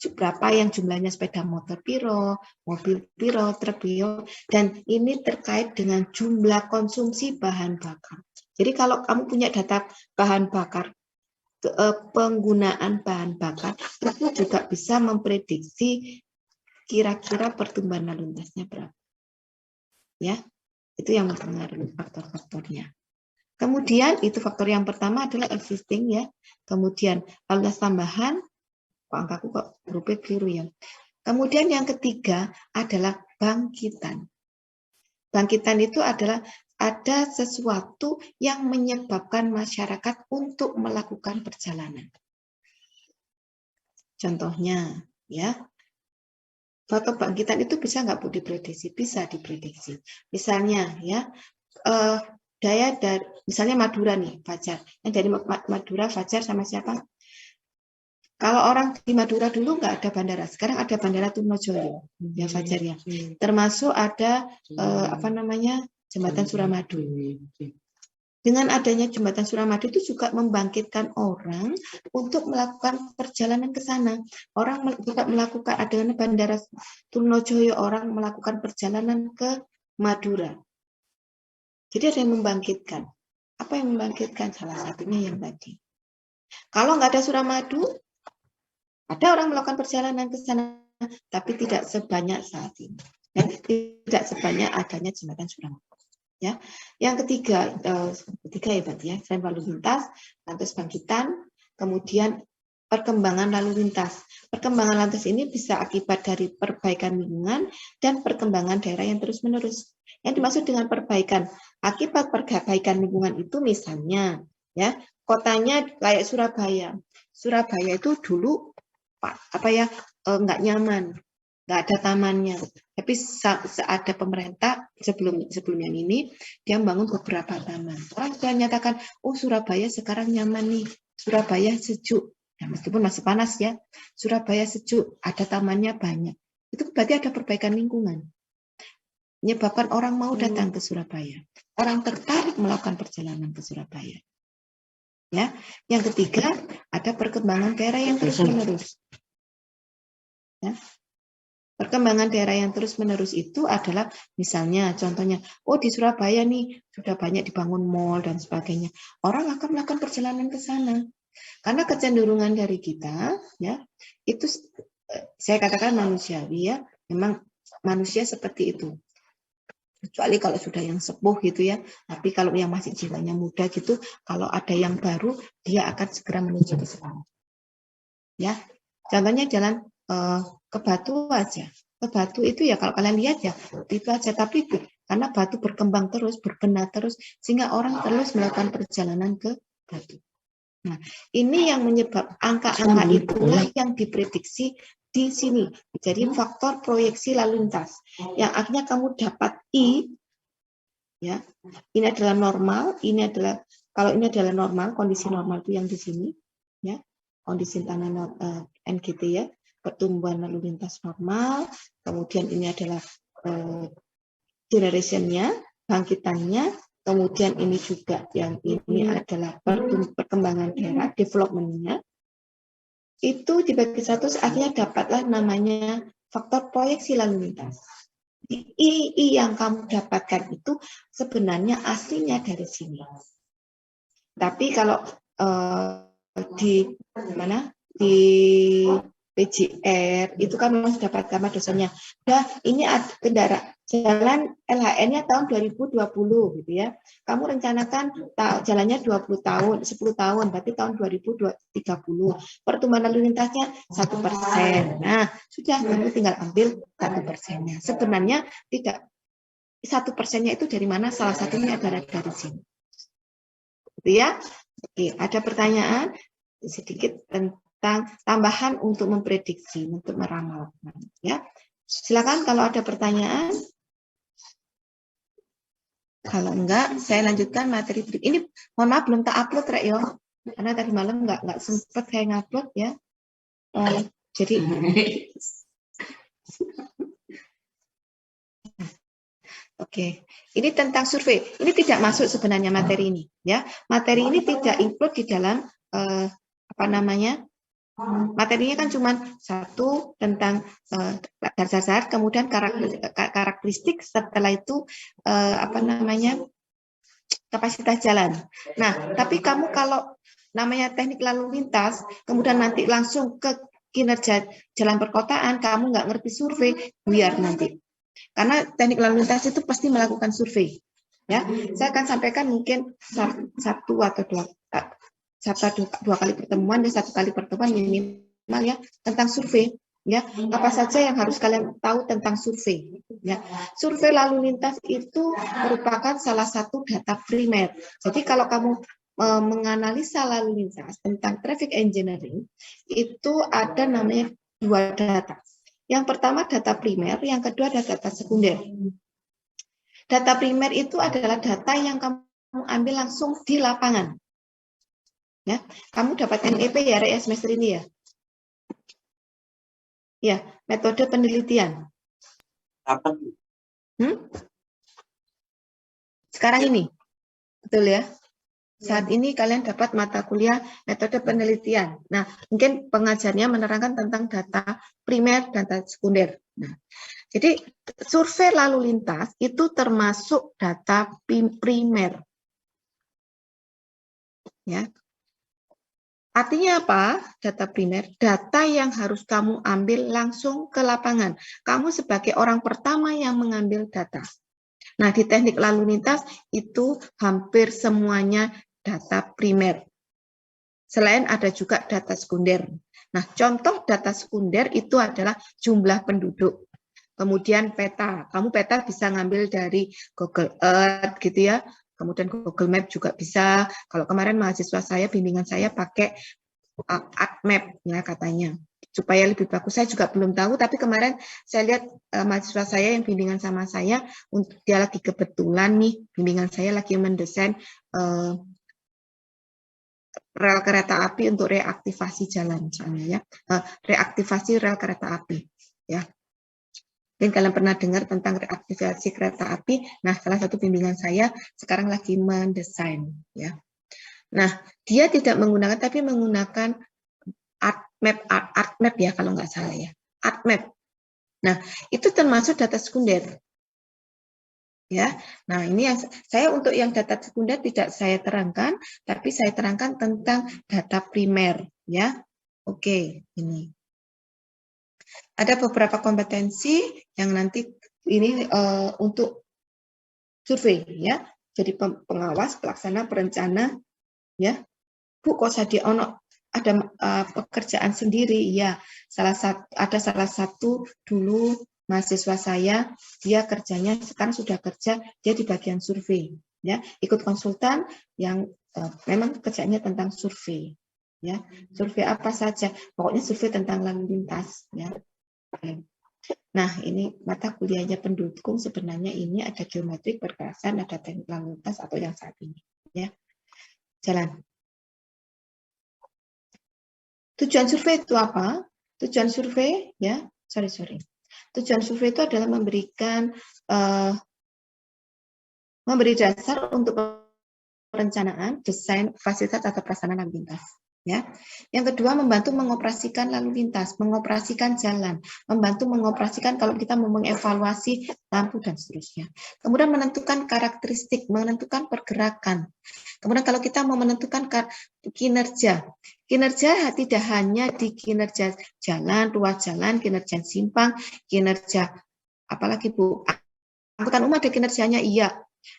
berapa yang jumlahnya sepeda motor piro, mobil piro, truk piro, dan ini terkait dengan jumlah konsumsi bahan bakar. Jadi kalau kamu punya data bahan bakar, penggunaan bahan bakar, itu juga bisa memprediksi kira-kira pertumbuhan lalu lintasnya berapa. Ya, itu yang mempengaruhi faktor-faktornya. Kemudian itu faktor yang pertama adalah existing ya. Kemudian lalu lintas tambahan, angkaku kok hurufnya keliru ya. Kemudian yang ketiga adalah bangkitan. Bangkitan itu adalah ada sesuatu yang menyebabkan masyarakat untuk melakukan perjalanan. Contohnya, ya, faktor bangkitan itu bisa nggak Bu diprediksi? Bisa diprediksi. Misalnya, ya, daya dari, misalnya Madura nih, Fajar. Yang dari Madura, Fajar sama siapa? Kalau orang di Madura dulu nggak ada bandara, sekarang ada bandara Trunojoyo, ya Fajar ya. Termasuk ada jembatan Suramadu. Dengan adanya jembatan Suramadu itu juga membangkitkan orang untuk melakukan perjalanan ke sana. Orang juga melakukan adanya bandara Trunojoyo, orang melakukan perjalanan ke Madura. Jadi ada yang membangkitkan. Apa yang membangkitkan? Salah satunya yang tadi. Kalau nggak ada Suramadu, ada orang melakukan perjalanan ke sana, tapi tidak sebanyak saat ini. Dan tidak sebanyak adanya jembatan Suramadu. Ya, yang ketiga ya berarti ya, selain lalu lintas, lantas bangkitan, kemudian perkembangan lalu lintas. Perkembangan lalu lintas ini bisa akibat dari perbaikan lingkungan dan perkembangan daerah yang terus-menerus. Yang dimaksud dengan perbaikan, akibat perbaikan lingkungan itu misalnya, ya, kotanya kayak Surabaya. Surabaya itu dulu nggak nyaman, nggak ada tamannya. Tapi ada pemerintah sebelum yang ini, dia membangun beberapa taman. Orang sudah menyatakan, oh Surabaya sekarang nyaman nih, Surabaya sejuk. Ya, meskipun masih panas ya, Surabaya sejuk, ada tamannya banyak. Itu berarti ada perbaikan lingkungan. Menyebabkan orang mau datang ke Surabaya. Orang tertarik melakukan perjalanan ke Surabaya. Ya, yang ketiga ada perkembangan daerah yang terus-menerus. Ya. Perkembangan daerah yang terus-menerus itu adalah misalnya contohnya, oh di Surabaya nih sudah banyak dibangun mal dan sebagainya. Orang akan melakukan perjalanan ke sana. Karena kecenderungan dari kita, ya, itu saya katakan manusiawi, ya, memang manusia seperti itu. Kecuali kalau sudah yang sepuh gitu ya, tapi kalau yang masih jiwanya muda gitu, kalau ada yang baru, dia akan segera menuju ke sana. Ya, contohnya jalan ke Batu aja. Ke Batu itu ya kalau kalian lihat ya, itu aja, tapi karena Batu berkembang terus, berbenah terus, sehingga orang terus melakukan perjalanan ke Batu. Nah, ini yang menyebab angka-angka itulah yang diprediksi di sini. Jadi faktor proyeksi lalu lintas. Yang akhirnya kamu dapat I, ya, ini adalah normal, ini adalah, kalau ini adalah normal, kondisi normal itu yang di sini, ya, kondisi tanah NGT ya, pertumbuhan lalu lintas normal, kemudian ini adalah generation-nya, bangkitannya, kemudian ini juga yang ini adalah perkembangan daerah, development-nya. Itu dibagi satu, akhirnya dapatlah namanya faktor proyeksi lalu lintas. I yang kamu dapatkan itu sebenarnya aslinya dari sini. Tapi kalau di mana di PJR itu kan memang dapat kamar dosennya. Nah, ini ada kendaraan jalan LHN-nya tahun 2020 gitu ya. Kamu rencanakan jalannya 20 tahun, 10 tahun, berarti tahun 2030. Pertumbuhan lalu lintasnya 1%. Nah, sudah kamu tinggal ambil 1%-nya. Sebenarnya tidak 1%-nya itu dari mana? Salah satunya adalah dari sini. Gitu ya. Oke, ada pertanyaan sedikit tentang tambahan untuk memprediksi, untuk meramal, ya. Silakan kalau ada pertanyaan. Kalau enggak, saya lanjutkan materi berikut. Ini mohon maaf belum tak upload, Rek, yo. Karena tadi malam enggak sempat saya ngupload ya. Jadi Oke, ini tentang survei. Ini tidak masuk sebenarnya materi ini, ya. Materi ini tidak include di dalam apa namanya? Materinya kan cuma satu tentang dasar, kemudian karakteristik, setelah itu apa namanya? Kapasitas jalan. Nah, tapi kamu kalau namanya teknik lalu lintas, kemudian nanti langsung ke kinerja jalan perkotaan, kamu nggak ngerti survei, biar nanti. Karena teknik lalu lintas itu pasti melakukan survei. Ya, saya akan sampaikan mungkin satu atau dua kali pertemuan dan satu kali pertemuan minimal ya tentang survei. Ya, apa saja yang harus kalian tahu tentang survei? Ya, survei lalu lintas itu merupakan salah satu data primer. Jadi kalau kamu menganalisa lalu lintas tentang traffic engineering, itu ada namanya dua data. Yang pertama data primer, yang kedua data sekunder. Data primer itu adalah data yang kamu ambil langsung di lapangan. Ya, kamu dapat MEP ya, semester ini ya. Ya, metode penelitian. Apa? Sekarang ini, betul ya? Saat ini kalian dapat mata kuliah metode penelitian. Nah, mungkin pengajarnya menerangkan tentang data primer dan data sekunder. Nah, jadi survei lalu lintas itu termasuk data primer. Ya. Artinya apa? Data primer, data yang harus kamu ambil langsung ke lapangan. Kamu sebagai orang pertama yang mengambil data. Nah, di teknik lalu lintas itu hampir semuanya data primer. Selain ada juga data sekunder. Nah, contoh data sekunder itu adalah jumlah penduduk. Kemudian peta. Kamu peta bisa ngambil dari Google Earth gitu ya. Kemudian Google Map juga bisa. Kalau kemarin mahasiswa saya, bimbingan saya pakai ArcMap ya katanya. Supaya lebih bagus, saya juga belum tahu, tapi kemarin saya lihat mahasiswa saya yang bimbingan sama saya, dia lagi kebetulan nih, bimbingan saya lagi mendesain rel kereta api untuk reaktivasi jalan, misalnya ya, reaktivasi rel kereta api, ya. Mungkin kalian pernah dengar tentang reaktivasi kereta api. Nah, salah satu bimbingan saya sekarang lagi mendesain, ya. Nah, dia tidak menggunakan, tapi menggunakan ArcMap ya kalau nggak salah ya, ArcMap. Nah, itu termasuk data sekunder. Ya, nah ini yang saya untuk yang data sekunder tidak saya terangkan, tapi saya terangkan tentang data primer, ya. Oke, ini ada beberapa kompetensi yang nanti ini untuk survei, ya. Jadi pengawas, pelaksana, perencana, ya. Bu, kok saya ada pekerjaan sendiri, ya. Ada salah satu dulu mahasiswa saya, dia kerjanya sekarang sudah kerja, dia di bagian survei, ya, ikut konsultan yang memang kerjanya tentang survei, ya, survei apa saja, pokoknya survei tentang lalu lintas, ya. Nah, ini mata kuliahnya pendukung sebenarnya ini ada geometrik perkerasan, ada teknik lalu lintas atau yang saat ini, ya. Jalan. Tujuan survei itu apa? Tujuan survei, ya, sorry. Tujuan survei itu adalah memberi dasar untuk perencanaan, desain, fasilitas atau pelaksanaan lalu lintas. Ya. Yang kedua, membantu mengoperasikan lalu lintas, mengoperasikan jalan, membantu mengoperasikan kalau kita mau mengevaluasi lampu dan seterusnya. Kemudian menentukan karakteristik, menentukan pergerakan. Kemudian kalau kita mau menentukan kinerja tidak hanya di kinerja jalan, ruas jalan, kinerja simpang, kinerja apalagi Bu, angkutan umum ada kinerjanya, iya.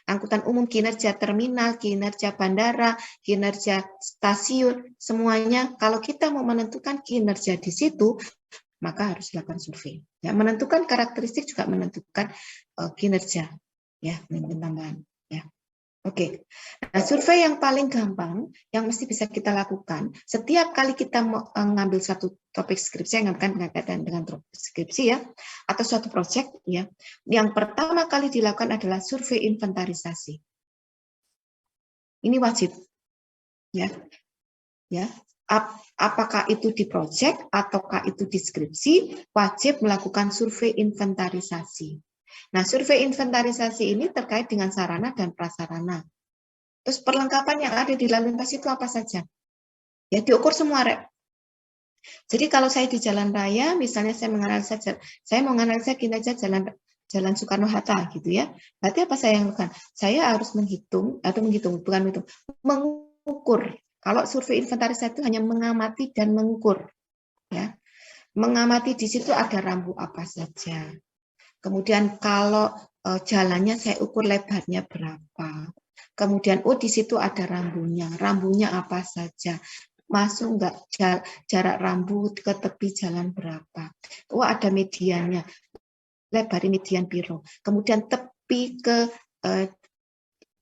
Angkutan umum, kinerja terminal, kinerja bandara, kinerja stasiun, semuanya kalau kita mau menentukan kinerja di situ, maka harus dilakukan survei. Ya, menentukan karakteristik juga menentukan kinerja, ya, tambahan. Ya. Oke, nah survei yang paling gampang yang mesti bisa kita lakukan setiap kali kita mengambil satu topik skripsi yang akan berkaitan dengan skripsi, ya, atau suatu proyek, ya, yang pertama kali dilakukan adalah survei inventarisasi. Ini wajib, ya, apakah itu di proyek ataukah itu di skripsi, wajib melakukan survei inventarisasi. Nah, survei inventarisasi ini terkait dengan sarana dan prasarana. Terus perlengkapan yang ada di lalu lintas itu apa saja? Ya, diukur semua, Rek. Jadi kalau saya di jalan raya, misalnya saya mau menganalisa kinerja jalan Soekarno-Hatta gitu, ya. Berarti apa saya yang lakukan? Saya harus mengukur. Kalau survei inventarisasi itu hanya mengamati dan mengukur, ya. Mengamati di situ ada rambu apa saja. Kemudian kalau jalannya saya ukur lebarnya berapa. Kemudian di situ ada rambunya. Rambunya apa saja. Masuk enggak jarak rambu ke tepi jalan berapa. Ada mediannya. Lebar median piro. Kemudian tepi ke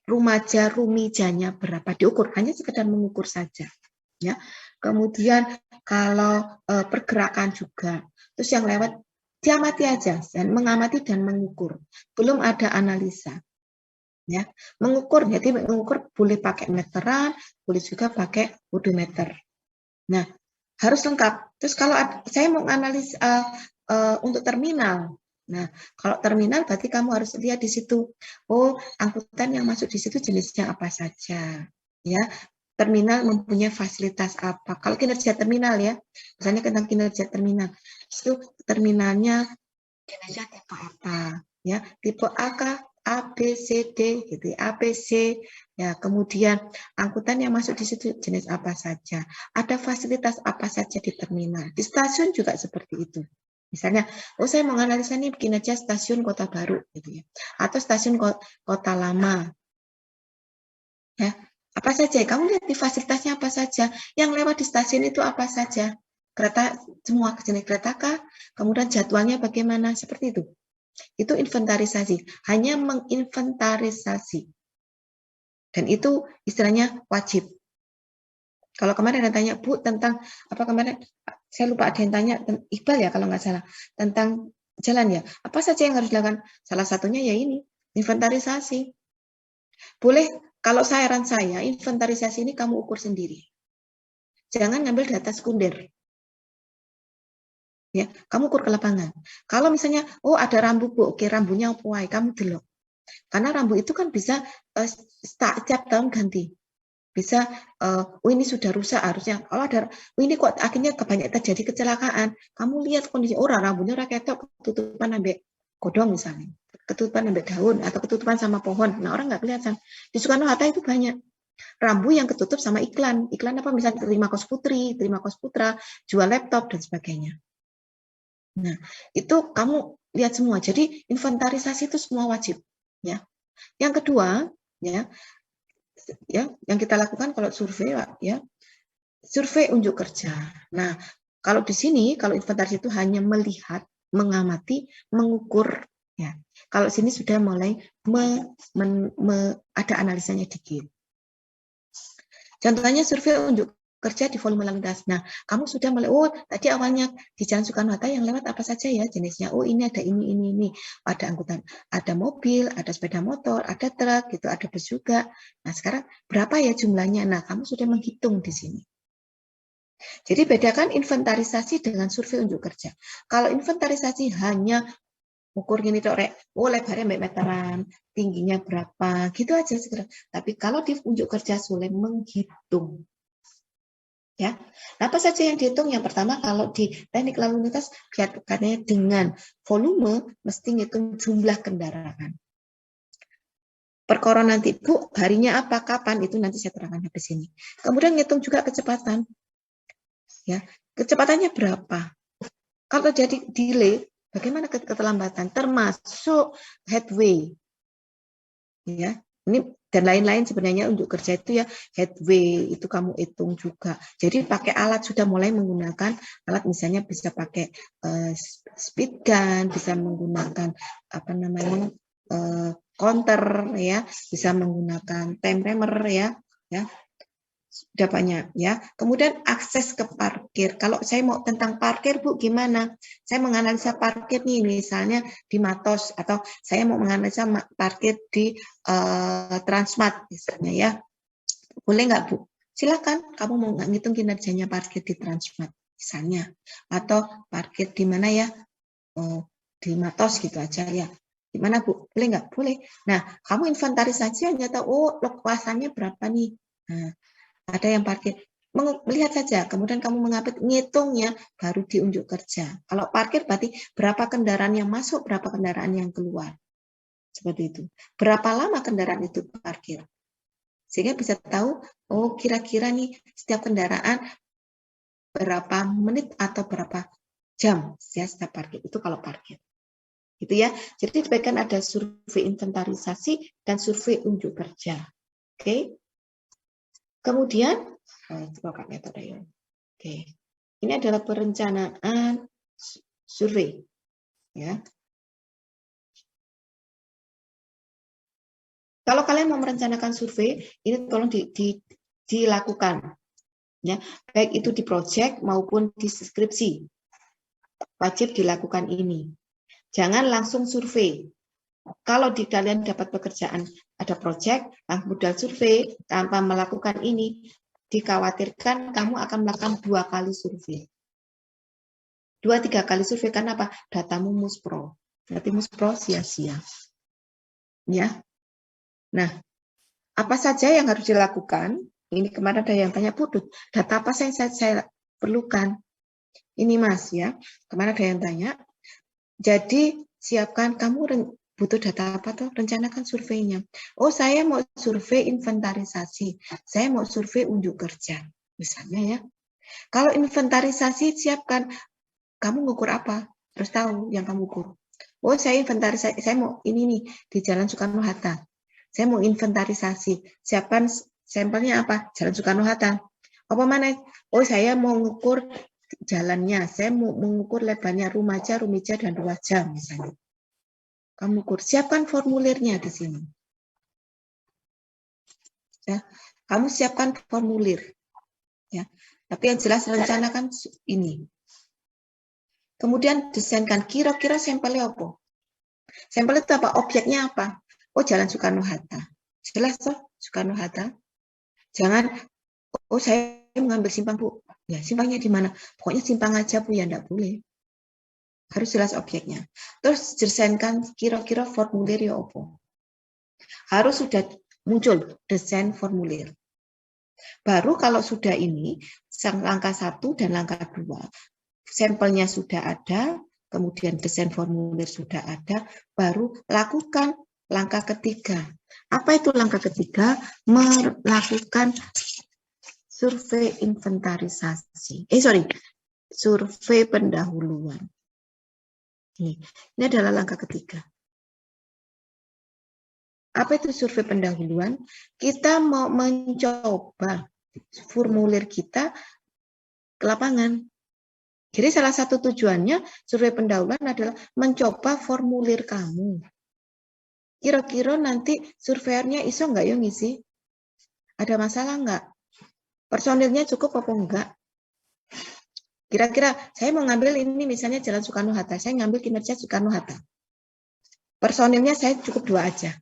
rumijanya berapa diukur. Hanya sekedar mengukur saja. Ya. Kemudian kalau pergerakan juga. Terus yang lewat diamati aja, dan mengamati dan mengukur. Belum ada analisa. Ya, mengukur, jadi mengukur boleh pakai meteran, boleh juga pakai odometer. Nah, harus lengkap. Terus kalau saya mau analisa untuk terminal. Nah, kalau terminal berarti kamu harus lihat di situ. Oh, angkutan yang masuk di situ jenisnya apa saja. Ya, terminal mempunyai fasilitas apa. Kalau kinerja terminal, ya, misalnya tentang kinerja terminal. Itu terminalnya kinerja tipe apa, ya, tipe A, B, C, D, gitu, A, B, C, ya, kemudian angkutan yang masuk di situ jenis apa saja, ada fasilitas apa saja di terminal, di stasiun juga seperti itu. Misalnya, saya mau menganalisa nih kinerja stasiun Kota Baru, gitu ya, atau stasiun Kota Lama, ya, apa saja, kamu lihat di fasilitasnya apa saja, yang lewat di stasiun itu apa saja. Kereta, semua jenis kereta kah? Kemudian jadwalnya bagaimana? Seperti itu. Itu inventarisasi. Hanya menginventarisasi. Dan itu istilahnya wajib. Kalau kemarin ada tanya, Bu, tentang apa kemarin? Saya lupa ada yang tanya, Iqbal ya kalau nggak salah. Tentang jalan ya. Apa saja yang harus dilakukan? Salah satunya ya ini, inventarisasi. Boleh, kalau saran saya, inventarisasi ini kamu ukur sendiri. Jangan ngambil data sekunder. Ya, kamu ukur ke lapangan. Kalau misalnya, ada rambu, Bu, oke, rambunya apa, kamu delok. Karena rambu itu kan bisa setiap tahun ganti. Bisa, ini sudah rusak harusnya. Kalau ada, ini kok akhirnya banyak terjadi kecelakaan. Kamu lihat kondisi rambunya ora ketok, tutupan ambek godong misalnya. ketutupan sampai daun atau ketutupan sama pohon. Nah, orang nggak kelihatan. Di Soekarno-Hatta itu banyak rambu yang ketutup sama iklan. Iklan apa? Misalnya terima kos putri, terima kos putra, jual laptop dan sebagainya. Nah, itu kamu lihat semua. Jadi inventarisasi itu semua wajib, ya. Yang kedua, ya, yang kita lakukan kalau survei, ya, survei unjuk kerja. Nah, kalau di sini, kalau inventarisasi itu hanya melihat, mengamati, mengukur, ya. Kalau sini sudah mulai ada analisanya dikit. Contohnya survei unjuk kerja di volume lalu lintas. Nah, kamu sudah mulai, oh tadi awalnya di Jalan Soekarno-Hatta yang lewat apa saja ya jenisnya. Oh ini ada ini. Ada angkutan, ada mobil, ada sepeda motor, ada truk, gitu, ada bus juga. Nah sekarang berapa ya jumlahnya? Nah kamu sudah menghitung di sini. Jadi bedakan inventarisasi dengan survei unjuk kerja. Kalau inventarisasi hanya ukur gini oh lebarnya meteran, tingginya berapa, gitu aja segera. Tapi kalau di unjuk kerja sulit menghitung. Ya, apa saja yang dihitung? Yang pertama kalau di teknik lalu lintas kaitannya dengan volume mesti ngitung jumlah kendaraan. Perkara nanti Bu, harinya apa, kapan itu nanti saya terangkan di sini. Kemudian ngitung juga kecepatan. Ya, kecepatannya berapa? Kalau jadi delay, bagaimana keterlambatan? Termasuk headway. Ya, ini dan lain-lain sebenarnya untuk kerja itu ya headway itu kamu hitung juga. Jadi pakai alat sudah mulai menggunakan alat misalnya bisa pakai speed gun, bisa menggunakan apa namanya counter ya, bisa menggunakan time timer ya. Sudah banyak ya. Kemudian akses ke parkir. Kalau saya mau tentang parkir Bu gimana? Saya menganalisa parkir nih misalnya di Matos atau saya mau menganalisa parkir di Transmart misalnya ya. Boleh nggak Bu? Silakan kamu mau ngitung kinerjanya parkir di Transmart misalnya atau parkir di mana ya? Di Matos gitu aja ya. Di mana Bu? Boleh nggak? Boleh. Nah, kamu inventarisasi hanya tahu oh luasannya berapa nih. Nah, ada yang parkir, melihat saja, kemudian kamu mengupdate, ngitungnya baru diunjuk kerja. Kalau parkir berarti berapa kendaraan yang masuk, berapa kendaraan yang keluar. Seperti itu. Berapa lama kendaraan itu parkir. Sehingga bisa tahu, oh kira-kira nih setiap kendaraan berapa menit atau berapa jam ya setiap parkir. Itu kalau parkir. Gitu ya. Jadi dibagikan ada survei inventarisasi dan survei unjuk kerja. Oke. Kemudian, coba metode ya. Oke, ini adalah perencanaan survei, ya. Kalau kalian mau merencanakan survei, ini tolong dilakukan, ya. Baik itu di proyek maupun di skripsi, wajib dilakukan ini. Jangan langsung survei. Kalau di kalian dapat pekerjaan ada proyek, modal survei tanpa melakukan ini, dikhawatirkan kamu akan melakukan 2 kali survei. 2-3 kali survei karena apa? Datamu muspro. Berarti muspro sia-sia. Ya. Nah, apa saja yang harus dilakukan? Ini kemarin ada yang tanya, Putut, data apa yang saya perlukan? Ini Mas ya. Kemarin ada yang tanya. Jadi siapkan kamu butuh data apa tuh? Rencanakan surveinya. Oh, saya mau survei inventarisasi. Saya mau survei unjuk kerja. Misalnya ya. Kalau inventarisasi siapkan. Kamu ngukur apa? Terus tahu yang kamu ukur. Oh, saya inventarisasi. Saya mau ini nih di Jalan Soekarno-Hatta. Saya mau inventarisasi. Siapkan sampelnya apa? Jalan Soekarno-Hatta. Apa mana? Oh, saya mau ngukur jalannya. Saya mau mengukur lebarnya Rumija dan Ruwaja misalnya. Kamu ukur, siapkan formulirnya di sini. Ya, kamu siapkan formulir. Ya, tapi yang jelas rencanakan ini. Kemudian desainkan kira-kira sampelnya apa? Sampel itu apa? Objeknya apa? Oh, Jalan Soekarno-Hatta. Jelas toh, Soekarno-Hatta. Jangan, oh saya mengambil simpang Bu. Ya, simpangnya di mana? Pokoknya simpang aja Bu, ya enggak boleh. Harus jelas objeknya. Terus desainkan kira-kira formulir ya apa. Harus sudah muncul desain formulir. Baru kalau sudah ini, langkah 1 dan langkah 2, sampelnya sudah ada, kemudian desain formulir sudah ada, baru lakukan langkah ketiga. Apa itu langkah ketiga? Melakukan survei inventarisasi. Survei pendahuluan. Ini adalah langkah ketiga. Apa itu survei pendahuluan? Kita mau mencoba formulir kita ke lapangan. Jadi salah satu tujuannya survei pendahuluan adalah mencoba formulir kamu. Kira-kira nanti surveyornya iso nggak ya ngisi? Ada masalah nggak? Personilnya cukup apa enggak? Kira-kira saya mau ngambil ini misalnya Jalan Soekarno-Hatta, saya ngambil kinerja Soekarno-Hatta. Personilnya saya cukup 2 aja.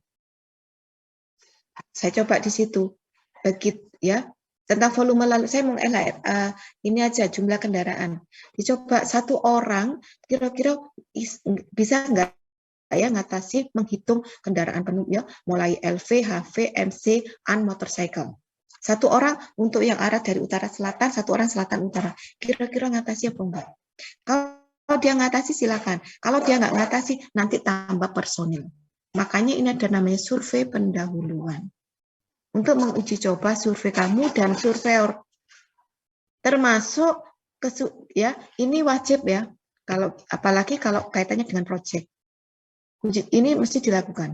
Saya coba di situ. Begitu ya. Tentang volume lalu saya mau ini aja jumlah kendaraan. Dicoba 1 orang kira-kira bisa nggak ya ngatasi menghitung kendaraan penuh ya, mulai LV, HV, MC, and motorcycle. 1 orang untuk yang arah dari utara selatan, 1 orang selatan utara. Kira-kira ngatasi apa enggak? Kalau dia ngatasi silakan. Kalau dia nggak ngatasi nanti tambah personil. Makanya ini ada namanya survei pendahuluan. Untuk menguji coba survei kamu dan surveyor. Termasuk ya, ini wajib ya. Kalau apalagi kalau kaitannya dengan proyek. Ini mesti dilakukan.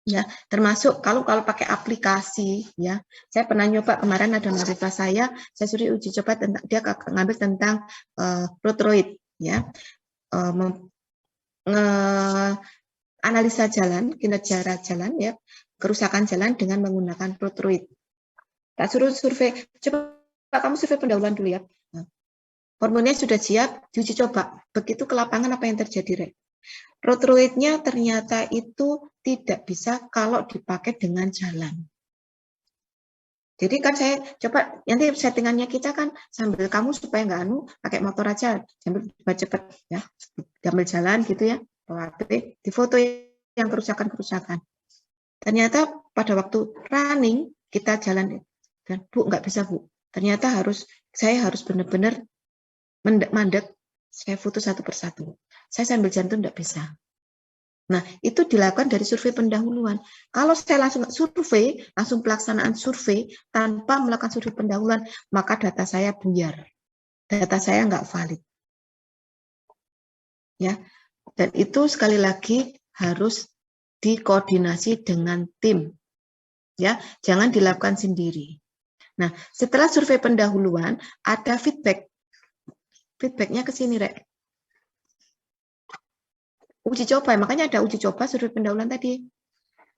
Ya, termasuk kalau pakai aplikasi ya. Saya pernah nyoba kemarin ada mahasiswa saya suruh uji coba tentang dia ngambil tentang Protroid ya. Analisa jalan, kinerja jalan ya, kerusakan jalan dengan menggunakan Protroid. Tak suruh survei, coba kamu survei pendahuluan dulu ya. Nah, formulanya sudah siap, diuji coba. Begitu ke lapangan apa yang terjadi, Rek? Protroid-nya ternyata itu tidak bisa kalau dipakai dengan jalan. Jadi kan saya coba nanti settingannya kita kan sambil kamu supaya nggak pakai motor aja, sambil cepat ya, sambil jalan gitu ya. Di foto yang kerusakan-kerusakan. Ternyata pada waktu running kita jalan dan Bu nggak bisa Bu. Ternyata saya harus benar-benar mandek. Saya foto satu persatu. Saya sambil jantung nggak bisa. Nah itu dilakukan dari survei pendahuluan. Kalau saya langsung survei, langsung pelaksanaan survei tanpa melakukan survei pendahuluan, maka data saya buyar. Data saya nggak valid. Ya. Dan itu sekali lagi harus dikoordinasi dengan tim. Ya, jangan dilakukan sendiri. Nah, setelah survei pendahuluan ada feedback. Feedbacknya ke sini, Rek. Uji coba, makanya ada uji coba survei pendahuluan tadi.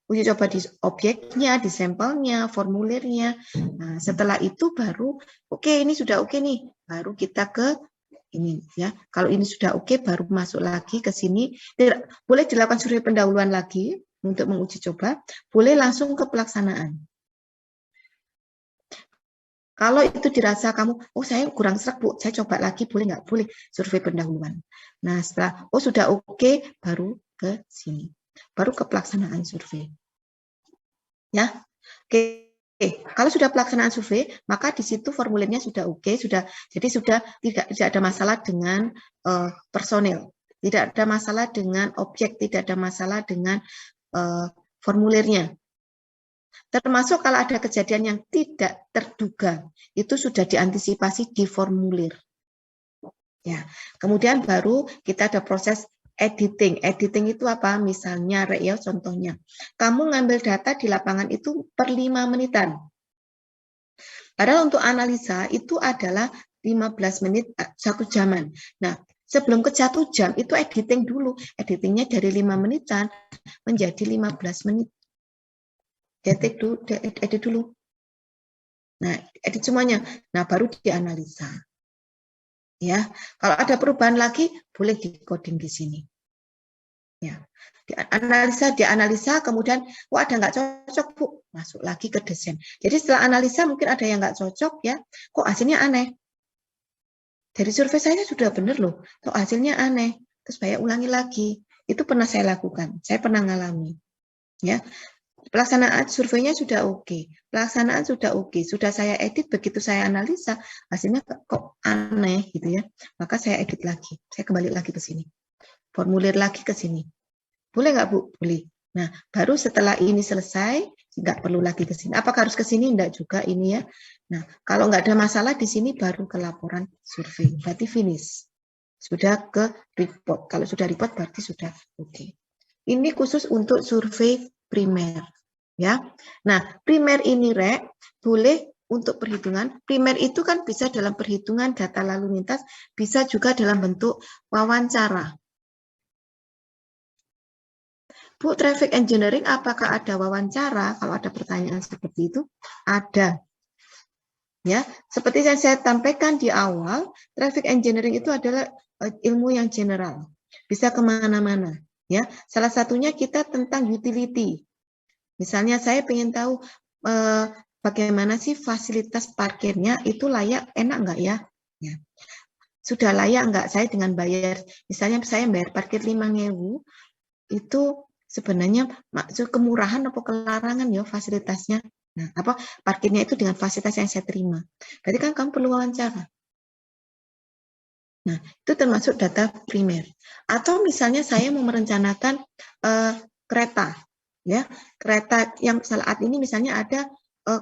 Uji coba di objeknya, di sampelnya, formulirnya. Nah, setelah itu baru oke, ini sudah oke nih. Baru kita ke ini ya. Kalau ini sudah oke baru masuk lagi ke sini. Boleh dilakukan survei pendahuluan lagi untuk menguji coba, boleh langsung ke pelaksanaan. Kalau itu dirasa kamu, oh saya kurang serak Bu, saya coba lagi boleh nggak? Boleh survei pendahuluan. Nah setelah sudah oke baru ke sini, baru ke pelaksanaan survei. Ya, oke. Kalau sudah pelaksanaan survei, maka di situ formulirnya sudah oke, jadi sudah tidak ada masalah dengan personil, tidak ada masalah dengan objek, tidak ada masalah dengan formulirnya. Termasuk kalau ada kejadian yang tidak terduga, itu sudah diantisipasi di formulir. Ya, kemudian baru kita ada proses editing. Editing itu apa? Misalnya, Rek, ya, contohnya. Kamu ngambil data di lapangan itu per 5 menitan. Padahal untuk analisa itu adalah 15 menit, 1 jaman. Nah, sebelum ke 1 jam itu editing dulu. Editingnya dari 5 menitan menjadi 15 menit. Edit dulu. Nah, edit semuanya. Nah, baru dianalisa. Ya, kalau ada perubahan lagi boleh di-coding di sini. Ya, dianalisa, kemudian ada nggak cocok Bu, masuk lagi ke desain. Jadi setelah analisa mungkin ada yang nggak cocok ya, kok hasilnya aneh. Dari survei saya sudah benar loh, kok hasilnya aneh. Terus saya ulangi lagi. Itu pernah saya lakukan, saya pernah ngalami. Ya, pelaksanaan surveinya sudah oke, pelaksanaan sudah oke, sudah saya edit, begitu saya analisa, hasilnya kok aneh gitu ya, maka saya edit lagi, saya kembali lagi ke sini, formulir lagi ke sini. Boleh nggak Bu? Boleh. Nah, baru setelah ini selesai, nggak perlu lagi ke sini. Apakah harus ke sini? Enggak juga ini ya. Nah, kalau nggak ada masalah di sini baru ke laporan survei, berarti finish. Sudah ke report. Kalau sudah report berarti sudah oke. Ini khusus untuk survei primer. Ya, nah primer ini boleh untuk perhitungan. Primer itu kan bisa dalam perhitungan data lalu lintas, bisa juga dalam bentuk wawancara. Bu, traffic engineering apakah ada wawancara? Kalau ada pertanyaan seperti itu, ada. Ya, seperti yang saya sampaikan di awal, traffic engineering itu adalah ilmu yang general, bisa kemana-mana. Ya, salah satunya kita tentang utility. Misalnya saya ingin tahu bagaimana sih fasilitas parkirnya itu layak, enak nggak ya? Ya. Sudah layak nggak saya dengan bayar, misalnya saya bayar parkir 5.000, itu sebenarnya maksud kemurahan atau kelarangan ya fasilitasnya. Nah, apa parkirnya itu dengan fasilitas yang saya terima. Berarti kan kamu perlu wawancara. Nah, itu termasuk data primer. Atau misalnya saya mau merencanakan kereta. Ya, kereta yang saat ini misalnya ada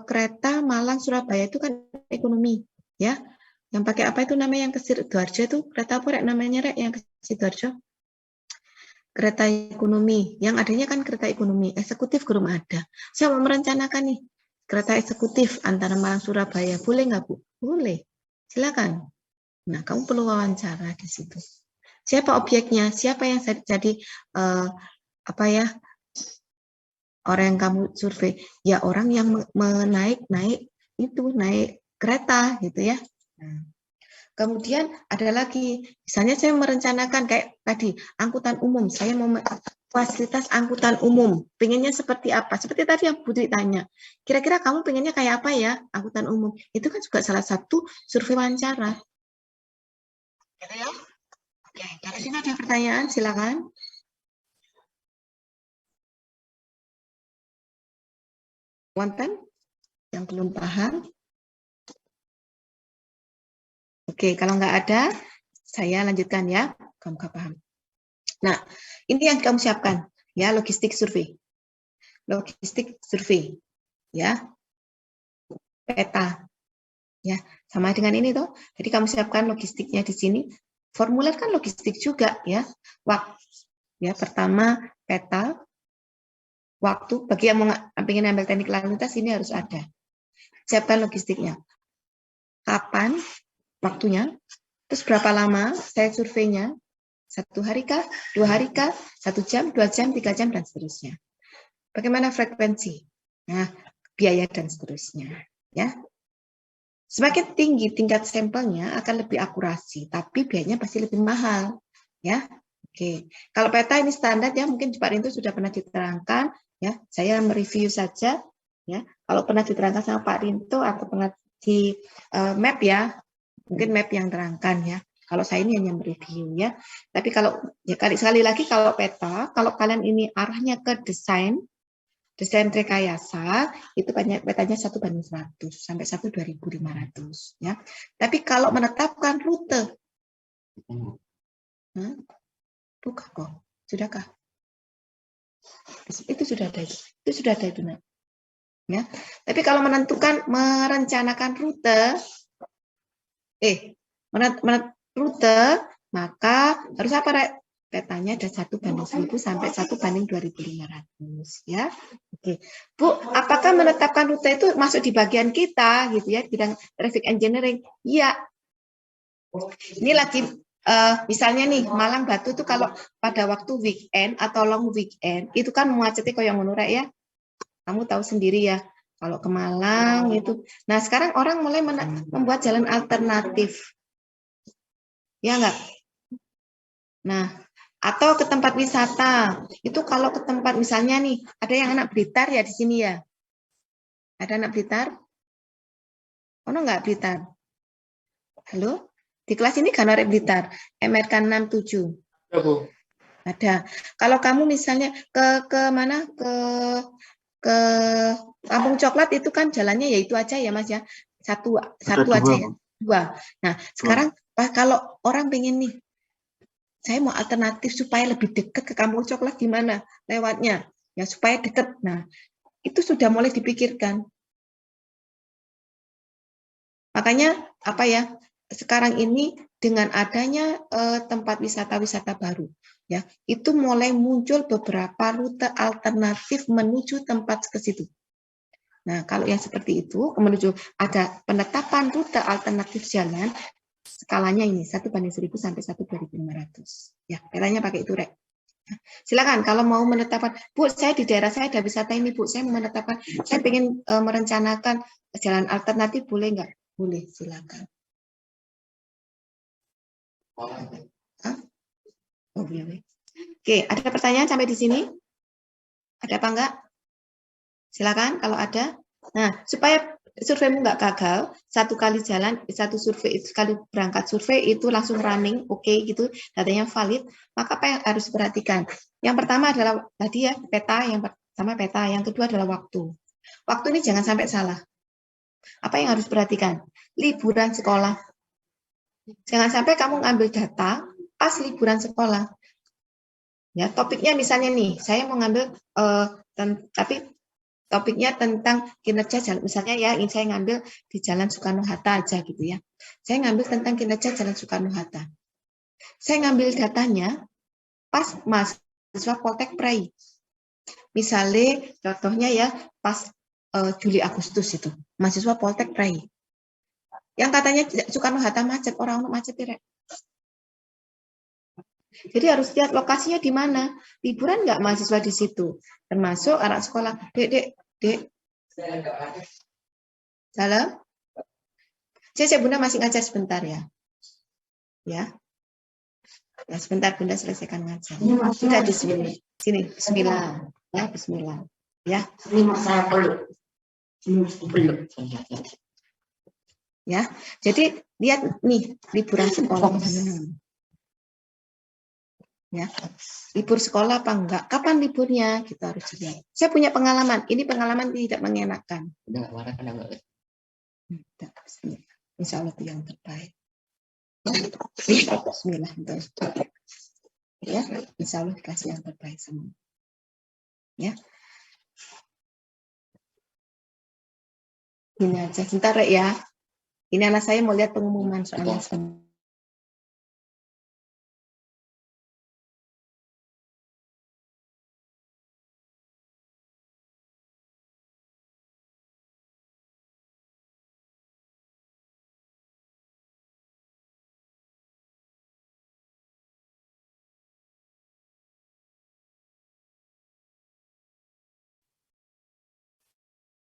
kereta Malang Surabaya itu kan ekonomi, ya. Yang pakai apa itu namanya yang ke Sidoarjo itu kereta apa namanya yang ke Sidoarjo? Kereta ekonomi. Yang adanya kan kereta ekonomi, eksekutif belum ada. Saya mau merencanakan nih kereta eksekutif antara Malang Surabaya, boleh nggak Bu? Boleh. Silakan. Nah, kamu perlu wawancara di situ. Siapa objeknya? Siapa yang jadi orang yang kamu survei? Ya orang yang naik kereta gitu ya. Nah, kemudian ada lagi, misalnya saya merencanakan kayak tadi angkutan umum. Saya mau fasilitas angkutan umum, pengennya seperti apa? Seperti tadi yang Putri tanya. Kira-kira kamu pengennya kayak apa ya angkutan umum? Itu kan juga salah satu survei wawancara. Gitu ya? Oke, dari sini ada pertanyaan, silakan. Wonten yang belum paham? Oke, kalau nggak ada, saya lanjutkan ya. Kamu nggak paham. Nah, ini yang kamu siapkan, ya logistik survei. Logistik survei, ya. Peta, ya. Sama dengan ini toh. Jadi kamu siapkan logistiknya di sini. Formulir kan logistik juga, ya. Ya, pertama peta. Waktu bagi yang mau ingin ambil teknik lalu lintas ini harus ada. Siapkan logistiknya. Kapan waktunya? Terus berapa lama saya surveinya? 1 hari kah? 2 hari kah? 1 jam, 2 jam, 3 jam dan seterusnya. Bagaimana frekuensi? Nah, biaya dan seterusnya, ya. Semakin tinggi tingkat sampelnya akan lebih akurasi, tapi biayanya pasti lebih mahal, ya. Oke. Kalau peta ini standar ya, mungkin Pak Rinto sudah pernah diterangkan. Ya, saya mereview saja ya. Kalau pernah diterangkan sama Pak Rinto atau pernah di map ya, mungkin map yang terangkan ya. Kalau saya ini hanya mereview ya. Tapi kalau ya sekali lagi kalau peta, kalau kalian ini arahnya ke desain rekayasa itu banyak petanya 1:100 sampai 1:2500 ya. Tapi kalau menetapkan rute, bukan kok, sudahkah? Itu sudah ada itu nah. Ya. Tapi kalau merencanakan rute maka harus apa petanya ada 1:1000 sampai 1:2500 ya. Oke. Bu, apakah menetapkan rute itu masuk di bagian kita gitu ya, bidang traffic engineering? Iya. Ini lagi misalnya nih Malang Batu itu kalau pada waktu weekend atau long weekend itu kan macetnya kayak ngono rek ya. Kamu tahu sendiri ya kalau ke Malang itu. Nah, sekarang orang mulai membuat jalan alternatif. Ya enggak? Nah, atau ke tempat wisata. Itu kalau ke tempat misalnya nih, ada yang anak Blitar ya di sini ya. Ada anak Blitar? Ono enggak Blitar? Halo? Di kelas ini kan ada Blitar, MRK 67. Ya, Bu. Ada. Kalau kamu misalnya ke mana? Ke ke Kampung Coklat itu kan jalannya ya itu aja ya Mas ya. Satu dua, aja ya. Bu. Dua. Nah, sekarang kalau orang pengen nih, saya mau alternatif supaya lebih dekat ke Kampung Coklat gimana? Lewatnya. Ya supaya dekat. Nah, itu sudah mulai dipikirkan. Makanya apa ya? Sekarang ini dengan adanya tempat wisata-wisata baru, ya, itu mulai muncul beberapa rute alternatif menuju tempat ke situ. Nah, kalau yang seperti itu, menuju ada penetapan rute alternatif jalan, skalanya ini 1:1000 sampai 1:2500. Ya, petanya pakai itu, Rek. Silakan kalau mau menetapkan, Bu, saya di daerah saya ada wisata ini, Bu, saya mau menetapkan, saya ingin merencanakan jalan alternatif, boleh nggak? Boleh, silakan. Hah? Oh, boleh. Oke, ada pertanyaan sampai di sini? Ada apa enggak? Silakan kalau ada. Nah, supaya surveimu nggak gagal, satu kali jalan, satu survei, sekali berangkat survei itu langsung running, oke gitu, datanya valid, maka apa yang harus diperhatikan? Yang pertama adalah tadi ya peta, yang pertama peta, yang kedua adalah waktu. Waktu ini jangan sampai salah. Apa yang harus diperhatikan? Liburan sekolah. Jangan sampai kamu ngambil data pas liburan sekolah. Ya, topiknya misalnya nih, saya mau ngambil tapi topiknya tentang kinerja jalan, misalnya ya, ini saya ngambil di Jalan Soekarno-Hatta aja gitu ya. Saya ngambil tentang kinerja Jalan Soekarno-Hatta. Saya ngambil datanya pas mahasiswa Poltek Prai. Misalnya contohnya ya pas Juli Agustus itu, mahasiswa Poltek Prai. Yang katanya Soekarno-Hatta macet, orang macet ya. Jadi harus lihat lokasinya di mana. Liburan nggak mahasiswa di situ. Termasuk anak sekolah. Dek. Halo? Saya Bunda masih ngajar sebentar ya. Ya. Ya sebentar Bunda selesaikan ngajar. Sudah di sini. Sini, bismillah. Ya, bismillah. Ya. Ya. Jadi lihat nih liburan sekolah. Ya, libur sekolah apa enggak? Kapan liburnya? Kita harus lihat. Saya punya pengalaman. Ini pengalaman tidak mengenakan. Insya Allah itu yang terbaik. Bismillah. Ya, insya Allah dikasih yang terbaik semua. Ya. Ini aja. Sebentar ya. Ini anak saya mau lihat pengumuman soalnya.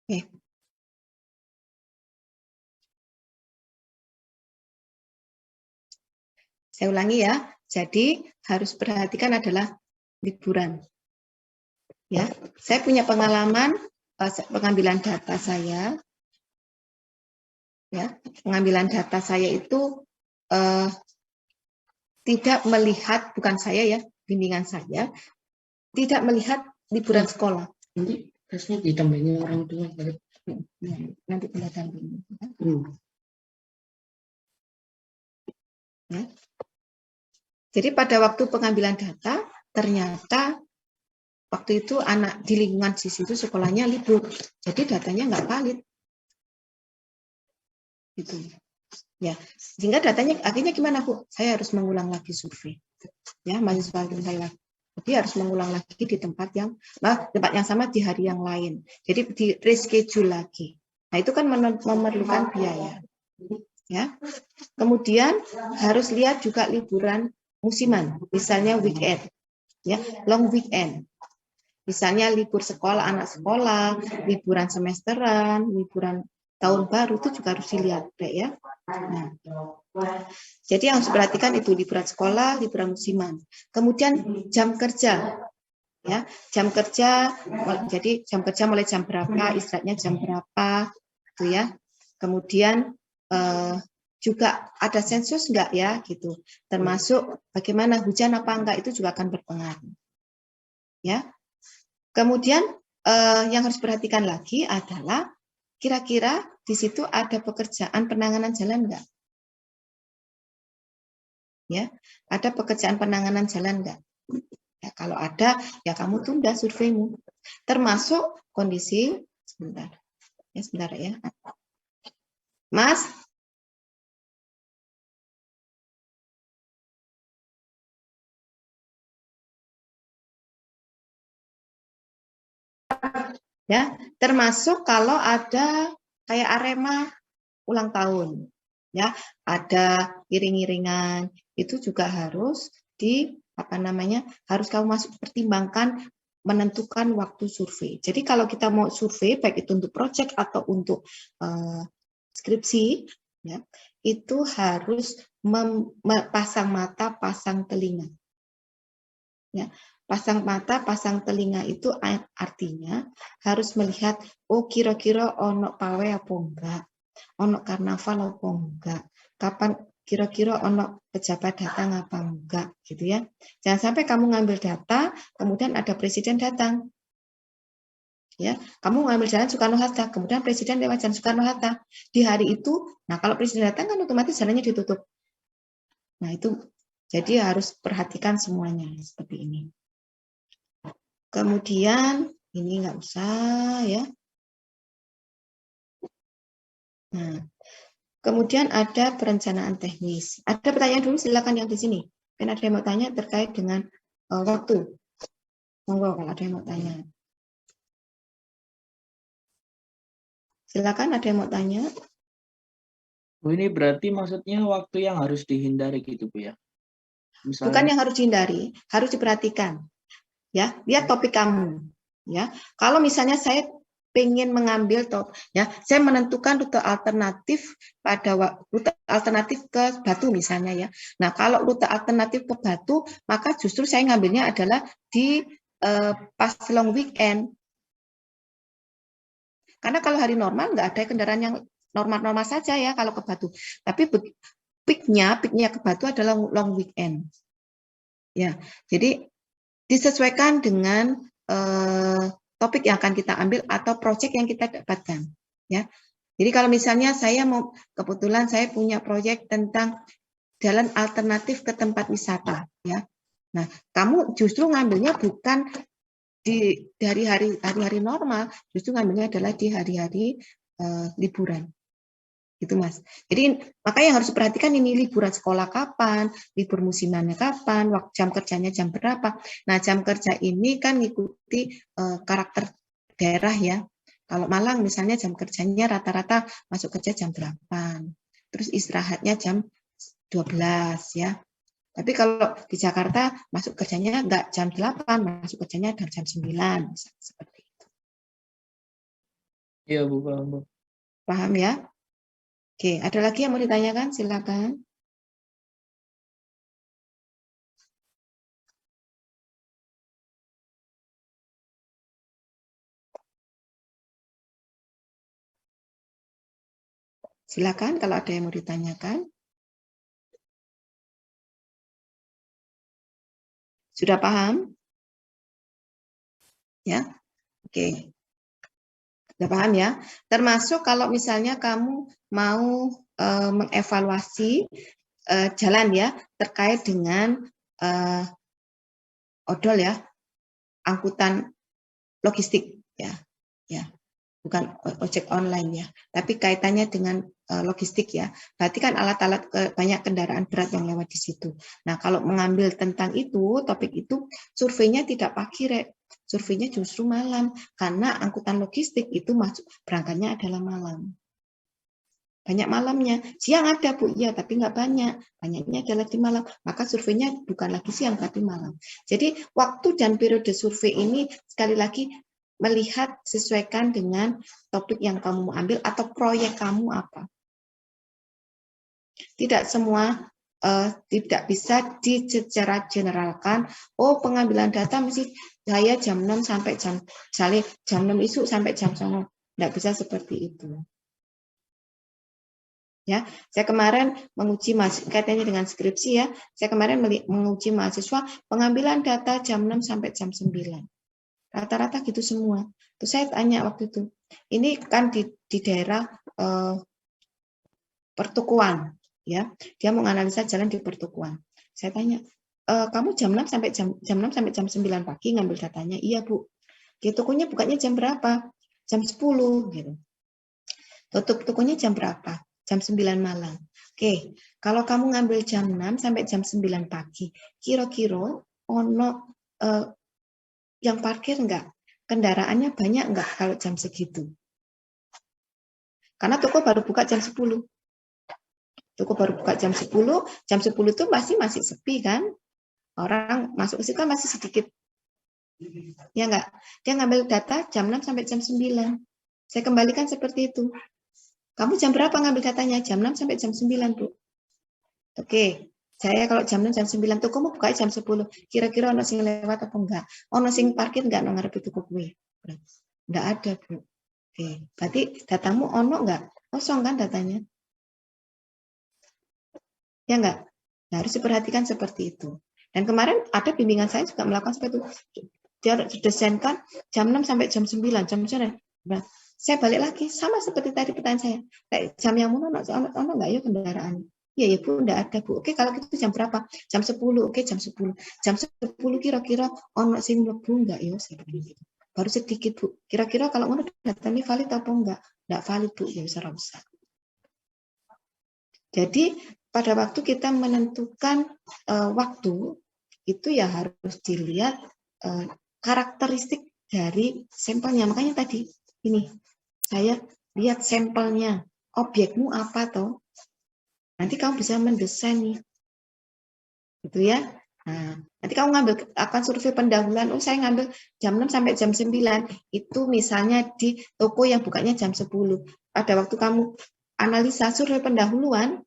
Oke. Saya ulangi ya. Jadi harus perhatikan adalah liburan. Ya, saya punya pengalaman pengambilan data saya. Ya, pengambilan data saya itu tidak melihat, bukan saya ya, bimbingan saya tidak melihat liburan sekolah. Nanti tesnya ditambahin orang tua. Nanti kelihatan ini. Ya. Jadi pada waktu pengambilan data, ternyata waktu itu anak di lingkungan di situ sekolahnya libur, jadi datanya nggak valid. Gitu. Ya, sehingga datanya akhirnya gimana Bu? Saya harus mengulang lagi survei. Ya, mahasiswa saya. Jadi harus mengulang lagi di tempat yang sama di hari yang lain. Jadi di reschedule lagi. Nah, itu kan memerlukan biaya. Ya. Kemudian harus lihat juga liburan musiman, misalnya weekend. Ya, long weekend. Misalnya libur sekolah, anak sekolah, liburan semesteran, liburan tahun baru itu juga harus dilihat, ya. Nah, jadi yang harus diperhatikan itu liburan sekolah, liburan musiman. Kemudian jam kerja, ya, jam kerja. Jadi jam kerja mulai jam berapa, istirahatnya jam berapa, gitu ya. Kemudian juga ada sensus enggak ya, gitu. Termasuk bagaimana hujan apa enggak itu juga akan berpengaruh, ya. Kemudian yang harus perhatikan lagi adalah kira-kira di situ ada pekerjaan penanganan jalan enggak? Ya, ada pekerjaan penanganan jalan enggak? Ya, kalau ada, ya kamu tunda surveimu. Termasuk kondisi, sebentar ya. Mas, ya, termasuk kalau ada kayak Arema ulang tahun, ya, ada iring-iringan, itu juga harus harus kamu masuk pertimbangkan menentukan waktu survei. Jadi kalau kita mau survei, baik itu untuk proyek atau untuk skripsi, ya, itu harus pasang mata, pasang telinga. Ya, pasang mata, pasang telinga itu artinya harus melihat, oh kira-kira ono pawe apa enggak, ono karnaval apa enggak, kapan kira-kira ono pejabat datang apa enggak, gitu ya. Jangan sampai kamu ngambil data, kemudian ada presiden datang. Ya, kamu ngambil jalan Soekarno-Hatta, kemudian presiden lewat jalan Soekarno-Hatta. Di hari itu, nah kalau presiden datang kan otomatis jalannya ditutup. Nah itu, jadi harus perhatikan semuanya seperti ini. Kemudian ini nggak usah ya. Nah, kemudian ada perencanaan teknis. Ada pertanyaan dulu, silakan yang di sini. Kan ada yang mau tanya terkait dengan waktu. Monggo kalau ada yang mau tanya. Silakan, ada yang mau tanya. Bu, ini berarti maksudnya waktu yang harus dihindari gitu Bu ya? Misalnya... Bukan yang harus dihindari, harus diperhatikan. Ya, lihat topik kamu. Ya, kalau misalnya saya ingin mengambil ya, saya menentukan rute alternatif rute alternatif ke Batu misalnya ya. Nah, kalau rute alternatif ke Batu, maka justru saya ngambilnya adalah di pas long weekend. Karena kalau hari normal nggak ada kendaraan yang normal-normal saja ya kalau ke Batu. Tapi peaknya ke Batu adalah long weekend. Ya, jadi disesuaikan dengan topik yang akan kita ambil atau proyek yang kita dapatkan. Ya, jadi kalau misalnya kebetulan saya punya proyek tentang jalan alternatif ke tempat wisata. Ya, nah kamu justru ngambilnya bukan dari hari-hari normal, justru ngambilnya adalah di hari-hari liburan. Gitu Mas. Jadi makanya yang harus diperhatikan ini liburan sekolah kapan, libur musimannya kapan, waktu jam kerjanya jam berapa. Nah jam kerja ini kan ngikuti karakter daerah ya. Kalau Malang misalnya jam kerjanya rata-rata masuk kerja jam 8, terus istirahatnya jam 12 ya. Tapi kalau di Jakarta masuk kerjanya enggak jam 8, masuk kerjanya jam 9, seperti itu. Iya Bu, paham Bu. Paham ya? Oke, ada lagi yang mau ditanyakan? Silakan. Silakan kalau ada yang mau ditanyakan. Sudah paham? Ya, oke. Sudah paham ya? Termasuk kalau misalnya kamu mau mengevaluasi jalan ya terkait dengan odol ya, angkutan logistik ya, bukan ojek online ya, tapi kaitannya dengan logistik ya. Berarti kan alat-alat banyak kendaraan berat yang lewat di situ. Nah kalau mengambil tentang itu topik itu surveinya tidak pagi surveinya justru malam karena angkutan logistik itu berangkatnya adalah malam. Banyak malamnya. Siang ada Bu, ya tapi nggak banyak. Banyaknya adalah di malam. Maka surveinya bukan lagi siang tapi malam. Jadi waktu dan periode survei ini sekali lagi melihat sesuaikan dengan topik yang kamu mau ambil atau proyek kamu apa. Tidak semua tidak bisa secara generalkan. Oh pengambilan data mesti saya jam 6 sampai jam 6 isu sampai jam 9. Tidak bisa seperti itu. Ya, saya kemarin menguji kaitannya dengan skripsi ya. Saya kemarin menguji mahasiswa pengambilan data jam 6 sampai jam 9. Rata-rata gitu semua. Terus saya tanya waktu itu, ini kan di daerah pertukuan, ya. Dia mau analisa jalan di pertukuan. Saya tanya, kamu jam 6 sampai jam 6 sampai jam 9 pagi ngambil datanya? Iya, Bu. Di tokonya bukanya jam berapa? Jam 10 gitu. Tutup tokonya jam berapa? Jam 9 malam. Oke, kalau kamu ngambil jam 6 sampai jam 9 pagi, kira-kira ono yang parkir enggak? Kendaraannya banyak enggak kalau jam segitu? Karena toko baru buka jam 10. Toko baru buka jam 10 itu masih sepi kan? Orang masuk ke situ kan masih sedikit. Ya enggak? Dia ngambil data jam 6 sampai jam 9. Saya kembalikan seperti itu. Kamu jam berapa ngambil datanya? Jam 6 sampai jam 9, Bu. Oke. Saya kalau jam 6 jam 9 toko mau buka jam 10. Kira-kira ono sing lewat apa enggak? Ono sing parkir enggak nang ngarep toko kuwi? Enggak ada, Bu. Oke. Berarti datamu ono enggak? Kosong kan datanya? Ya enggak? Nah, harus diperhatikan seperti itu. Dan kemarin ada bimbingan saya juga melakukan seperti itu. Dia didesainkan jam 6 sampai jam 9, jam 9. Nah, saya balik lagi sama seperti tadi pertanyaan saya. Jam yang mana ono enggak ya kendaraan? Iya ya Bu, enggak ada Bu. Oke, kalau gitu jam berapa? Jam 10. Oke, jam 10. Jam 10 kira-kira ono sing mlebu enggak ya? Baru sedikit Bu. Kira-kira kalau ngono datanya valid apa enggak? Enggak valid Bu, ya bisa rusak. Jadi pada waktu kita menentukan waktu itu ya harus dilihat karakteristik dari sampelnya. Makanya tadi ini saya lihat sampelnya, objekmu apa toh? Nanti kamu bisa mendesain nih, gitu ya. Nah, nanti kamu akan survei pendahuluan. Oh, saya ngambil jam 6 sampai jam 9. Itu misalnya di toko yang bukanya jam 10. Pada waktu kamu analisa survei pendahuluan,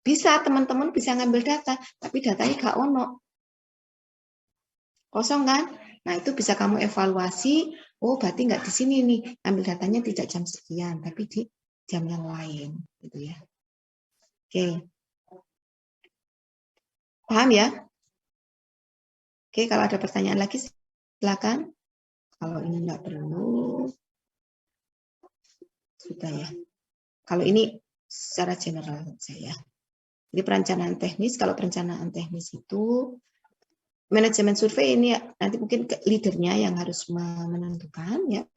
bisa teman-teman bisa ngambil data, tapi datanya nggak ono. Kosong kan? Nah, itu bisa kamu evaluasi. Oh, berarti nggak di sini nih. Ambil datanya tidak jam sekian, tapi di jam yang lain, gitu ya. Oke. Paham ya? Oke, kalau ada pertanyaan lagi silakan. Kalau ini nggak perlu, sudah ya. Kalau ini secara general saya. Jadi perencanaan teknis, kalau perencanaan teknis itu manajemen survei ini nanti mungkin leadernya yang harus menentukan ya.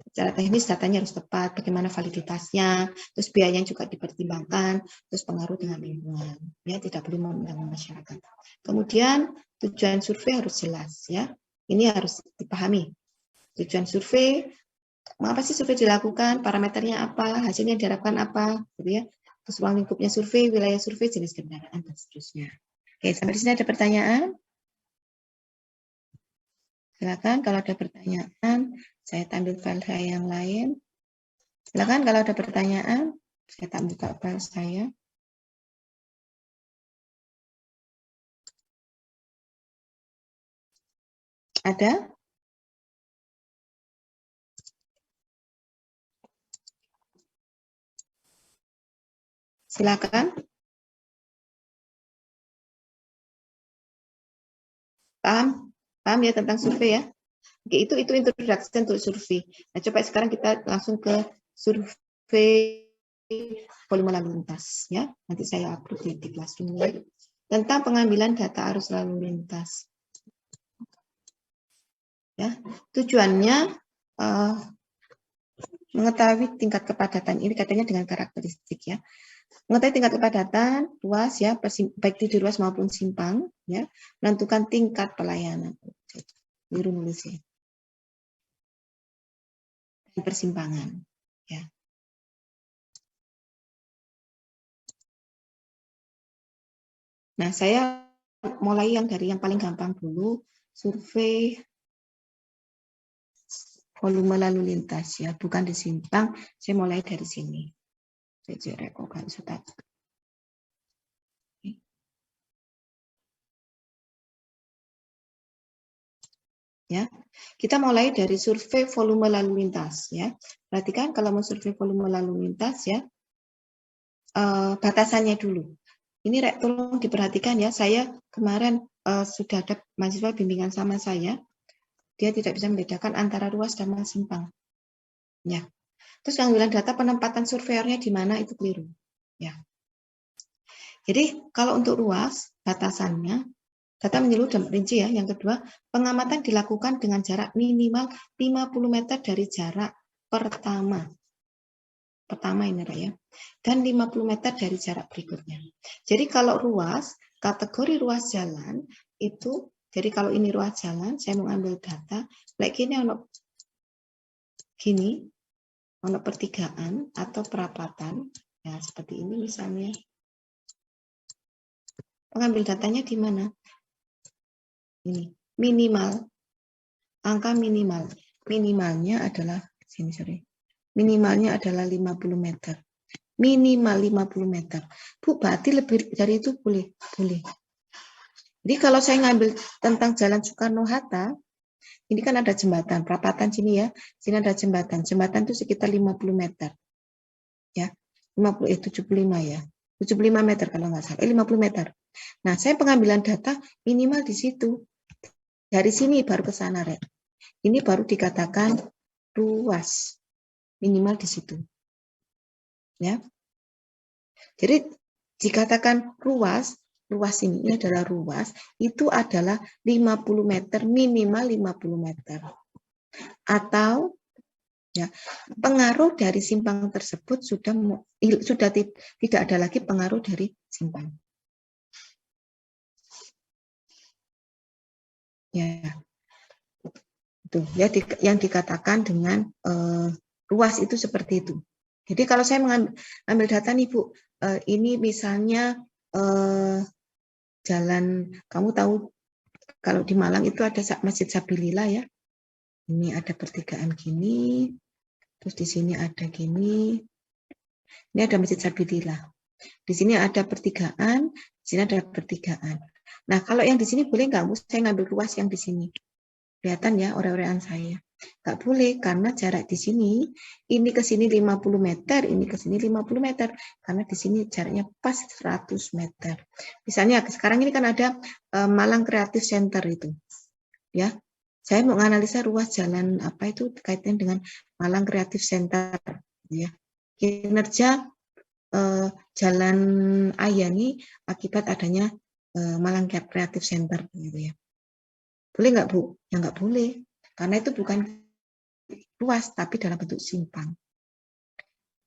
Secara teknis datanya harus tepat, bagaimana validitasnya, terus biayanya juga dipertimbangkan, terus pengaruh dengan lingkungan, ya tidak boleh mengganggu masyarakat. Kemudian tujuan survei harus jelas, ya. Ini harus dipahami. Tujuan survei, mengapa sih survei dilakukan, parameternya apa, hasilnya diharapkan apa, gitu ya. Terus ruang lingkupnya survei, wilayah survei, jenis kendaraan dan seterusnya. Oke, sampai di sini ada pertanyaan? Silakan kalau ada pertanyaan, saya tampil file saya yang lain. Silakan kalau ada pertanyaan, saya tak buka file saya. Ada? Silakan. Paham? Paham ya tentang survei ya? Oke, itu introduksi untuk survei. Nah, coba sekarang kita langsung ke survei volume lalu lintas ya. Nanti saya upload di Classroom tentang pengambilan data arus lalu lintas. Ya, tujuannya mengetahui tingkat kepadatan. Ini katanya dengan karakteristik ya. Mengetahui tingkat kepadatan ruas ya, baik di ruas maupun simpang ya. Menentukan tingkat pelayanan. Biru nulisnya. Persimpangan ya. Nah, saya mulai dari yang paling gampang dulu, survei volume lalu lintas ya, bukan di simpang. Saya mulai dari sini. Saya rekokan sudah. Ya, kita mulai dari survei volume lalu lintas ya. Perhatikan kalau mau survei volume lalu lintas ya, batasannya dulu. Ini tolong diperhatikan ya. Saya kemarin sudah ada mahasiswa bimbingan sama saya. dia tidak bisa membedakan antara ruas dan simpang. Ya. Terus pengambilan data penempatan surveyornya di mana itu keliru. Ya. Jadi kalau untuk ruas batasannya data menyeluruh dan rinci ya. Yang kedua, pengamatan dilakukan dengan jarak minimal 50 meter dari jarak pertama. Pertama ini ya. Dan 50 meter dari jarak berikutnya. Jadi kalau ruas, kategori ruas jalan itu, jadi kalau ini ruas jalan, saya mau ambil data, like ini ono gini, ono pertigaan atau perapatan, ya seperti ini misalnya. Pengambil datanya di mana? Ini minimal, angka minimal, minimalnya adalah sini sorry, minimalnya adalah 50 meter, minimal 50 meter. Bu, berarti lebih dari itu boleh, boleh. Jadi kalau saya ngambil tentang Jalan Soekarno-Hatta, ini kan ada jembatan, perapatan sini ya, sini ada jembatan itu sekitar 50 meter, ya, 75 ya, 75 meter kalau nggak salah, 50 meter. Nah, saya pengambilan data minimal di situ. Dari sini baru ke sana, Rek. Ini baru dikatakan ruas. Minimal di situ. Ya. Jadi dikatakan ruas, ruas ini adalah ruas, itu adalah 50 meter, minimal 50 meter. Atau ya, pengaruh dari simpang tersebut sudah tidak ada lagi pengaruh dari simpang. Ya, itu ya yang dikatakan dengan ruas itu seperti itu. Jadi kalau saya mengambil data nih Bu, ini misalnya jalan, kamu tahu kalau di Malang itu ada Masjid Sabilillah ya. Ini ada pertigaan gini, terus di sini ada gini. Ini ada Masjid Sabilillah. Di sini ada pertigaan, di sini ada pertigaan. Nah, kalau yang di sini boleh nggak, Bu? Saya ngambil ruas yang di sini. Kelihatan ya ore-orean saya. Nggak boleh, karena jarak di sini, ini ke sini 50 meter, ini ke sini 50 meter. Karena di sini jaraknya pas 100 meter. Misalnya, sekarang ini kan ada Malang Creative Center itu. Ya, saya mau menganalisa ruas jalan apa itu kaitan dengan Malang Creative Center. Ya, kinerja Jalan Ayani akibat adanya Malang Creative Center gitu ya. Boleh nggak Bu? Ya nggak boleh, karena itu bukan ruas tapi dalam bentuk simpang.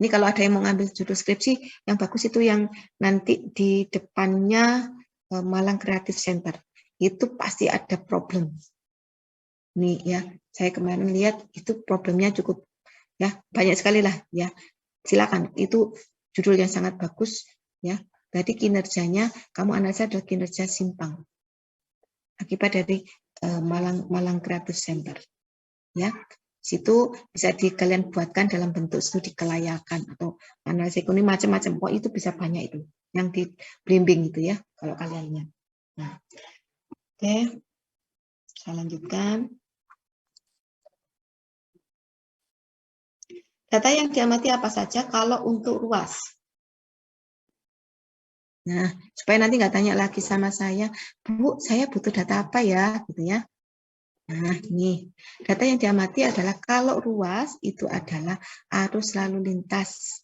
Ini kalau ada yang mau ngambil judul skripsi, yang bagus itu yang nanti di depannya Malang Creative Center. Itu pasti ada problem. Nih ya, saya kemarin lihat itu problemnya cukup ya, banyak sekali lah ya. Silakan, itu judul yang sangat bagus ya. Berarti kinerjanya kamu analisa adalah kinerja simpang akibat dari Malang Creative Center. Ya, situ bisa kalian buatkan dalam bentuk studi kelayakan atau analisis ekonomi macam-macam. Oh, itu bisa banyak itu yang di bimbing itu ya kalau kaliannya. Nah, oke, saya lanjutkan. Data yang diamati apa saja kalau untuk ruas? Nah, supaya nanti nggak tanya lagi sama saya, Bu, saya butuh data apa ya, gitu ya. Nah, ini data yang diamati adalah kalau ruas itu adalah arus lalu lintas.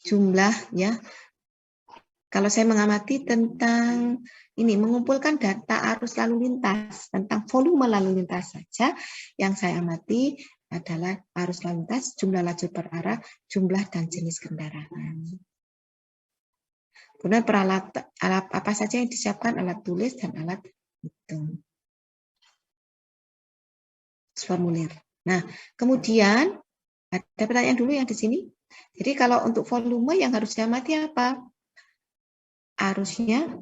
Jumlah ya. Kalau saya mengamati tentang ini, mengumpulkan data arus lalu lintas, tentang volume lalu lintas saja, yang saya amati adalah arus lalu lintas, jumlah lajur per arah, jumlah dan jenis kendaraan. Kemudian peralatan alat apa saja yang disiapkan, alat tulis dan alat hitung. Formulir. Nah, kemudian ada pertanyaan dulu yang di sini. Jadi kalau untuk volume yang harus diamati apa? Arusnya,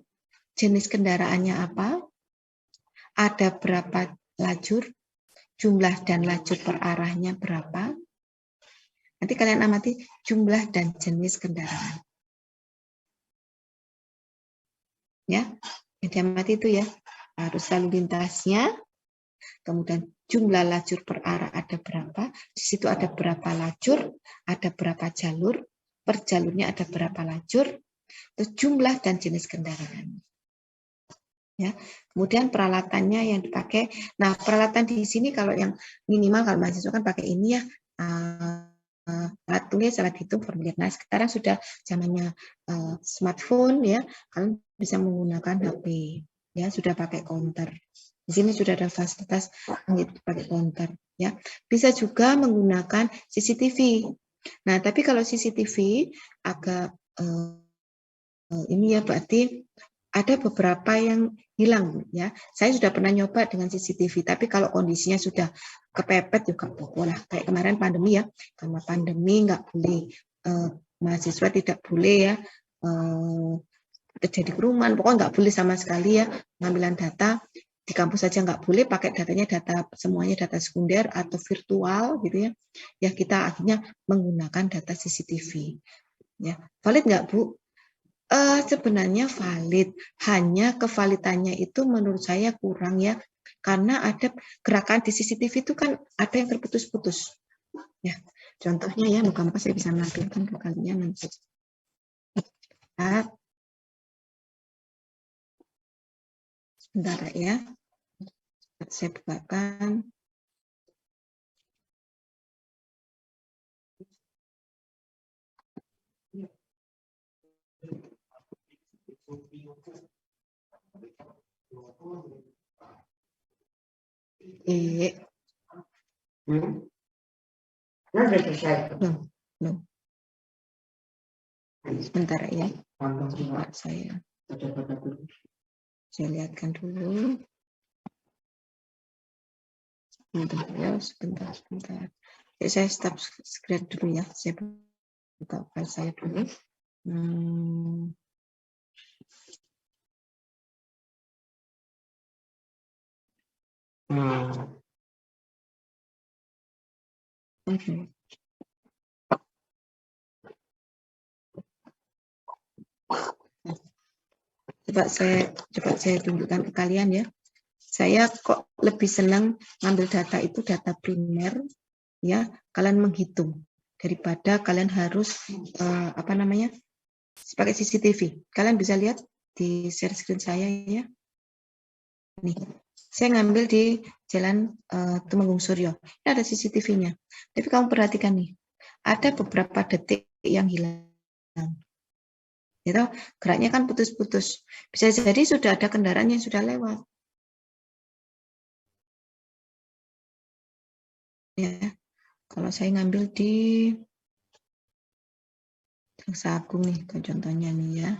jenis kendaraannya apa? Ada berapa lajur? Jumlah dan lajur per arahnya berapa? Nanti kalian amati jumlah dan jenis kendaraan. Ya, yang diamati itu ya, arus lalu lintasnya, kemudian jumlah lajur per arah ada berapa, di situ ada berapa lajur, ada berapa jalur, per jalurnya ada berapa lajur, terus jumlah dan jenis kendaraan. Ya, kemudian peralatannya yang dipakai. Nah, peralatan di sini kalau yang minimal kalau mahasiswa kan pakai ini ya, alat tulis, alat hitung, formulir. Nah, sekarang sudah zamannya smartphone ya, kalian bisa menggunakan HP ya, sudah pakai counter. Di sini sudah ada fasilitas pakai counter ya. Bisa juga menggunakan CCTV. Nah, tapi kalau CCTV agak ini ya berarti ada beberapa yang hilang ya. Saya sudah pernah nyoba dengan CCTV, tapi kalau kondisinya sudah kepepet juga boleh. Kayak kemarin pandemi ya, karena pandemi nggak boleh mahasiswa tidak boleh ya terjadi kerumunan, pokoknya nggak boleh sama sekali ya pengambilan data di kampus saja nggak boleh, pakai datanya data semuanya data sekunder atau virtual gitu ya. Ya kita akhirnya menggunakan data CCTV. Ya, valid nggak Bu? Sebenarnya valid, hanya kevalidannya itu menurut saya kurang ya, karena ada gerakan di CCTV itu kan ada yang terputus-putus. Ya, contohnya ya, moga-moga saya bisa menampilkan ke kalian nanti. Sebentar ya, saya bukakan. Belum. Sebentar ya. Saya lihatkan dulu. Sebentar. Saya stop screen dulu ya. Saya buka file saya dulu. Coba saya tunjukkan ke kalian ya. Saya kok lebih senang ngambil data itu data primer ya, kalian menghitung daripada kalian harus pakai CCTV. Kalian bisa lihat di share screen saya ya. Nih, saya ngambil di Jalan Tumenggung Suryo. Ini ada CCTV-nya. Tapi kamu perhatikan nih, ada beberapa detik yang hilang. Gitu, geraknya kan putus-putus. Bisa jadi sudah ada kendaraan yang sudah lewat. Ya, kalau saya ngambil di Jaksa Agung nih, contohnya nih ya,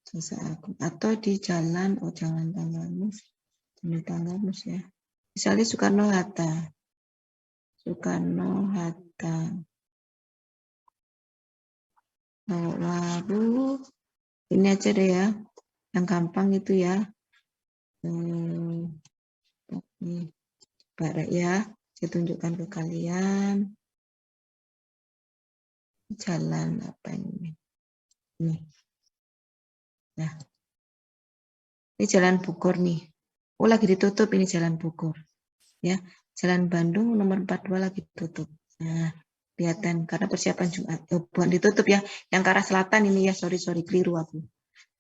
Jaksa Agung atau di jalan, jangan Tanggamus ya. Misalnya Soekarno Hatta. Lalu ini aja deh ya, yang gampang itu ya. Nih, Barak ya, saya tunjukkan ke kalian. Jalan apa ini? Nih. Nah, ini Jalan Bogor nih. Oh, lagi ditutup ini Jalan Bogor. Ya, Jalan Bandung nomor 42 lagi tutup. Nah, kelihatan karena persiapan Jumat. Bukan ditutup ya, yang ke arah selatan ini ya, sorry keliru aku.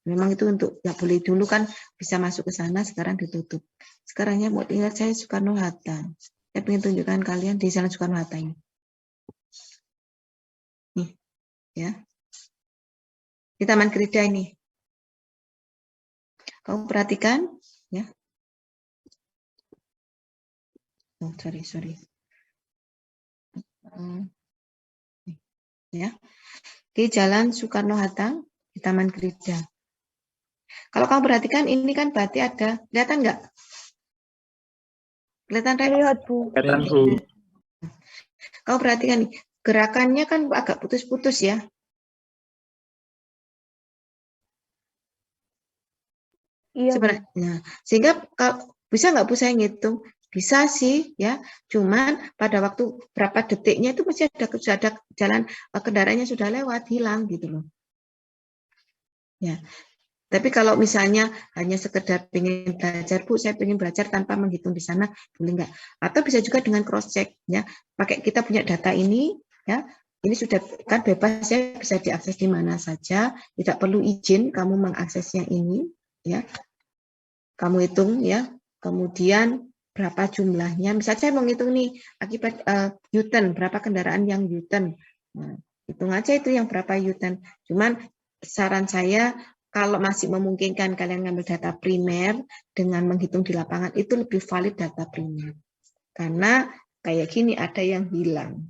Memang itu untuk nggak boleh dulu kan bisa masuk ke sana, sekarang ditutup. Sekarangnya mau ingat saya Soekarno Hatta. Saya ingin tunjukkan kalian di Jalan Soekarno Hatta ini. Nih, ya. Di Taman Gerida ini. Kamu perhatikan, ya. Oh, sorry. Ya. Di Jalan Soekarno Hatta di Taman Gerida. Kalau kamu perhatikan ini kan berarti ada, kelihatan nggak? Kelihatan Lihat Bu. Kelihatan Bu. Kamu perhatikan nih, gerakannya kan agak putus-putus ya. Iya. Sebenarnya, sehingga bisa nggak Bu saya ngitung? Bisa sih ya, cuman pada waktu berapa detiknya itu masih ada jalan kendaraannya sudah lewat, hilang gitu loh. Ya. Tapi kalau misalnya hanya sekedar pengen belajar, Bu, saya pengen belajar tanpa menghitung di sana, boleh nggak? Atau bisa juga dengan cross check ya, pakai kita punya data ini ya, ini sudah kan bebas ya, bisa diakses di mana saja, tidak perlu izin kamu mengaksesnya ini ya. Kamu hitung ya. Kemudian berapa jumlahnya? Misalnya saya mau ngitung nih akibat U-turn, berapa kendaraan yang U-turn. Nah, hitung aja itu yang berapa U-turn. Cuman saran saya kalau masih memungkinkan kalian ngambil data primer dengan menghitung di lapangan itu lebih valid data primer. Karena kayak gini ada yang hilang.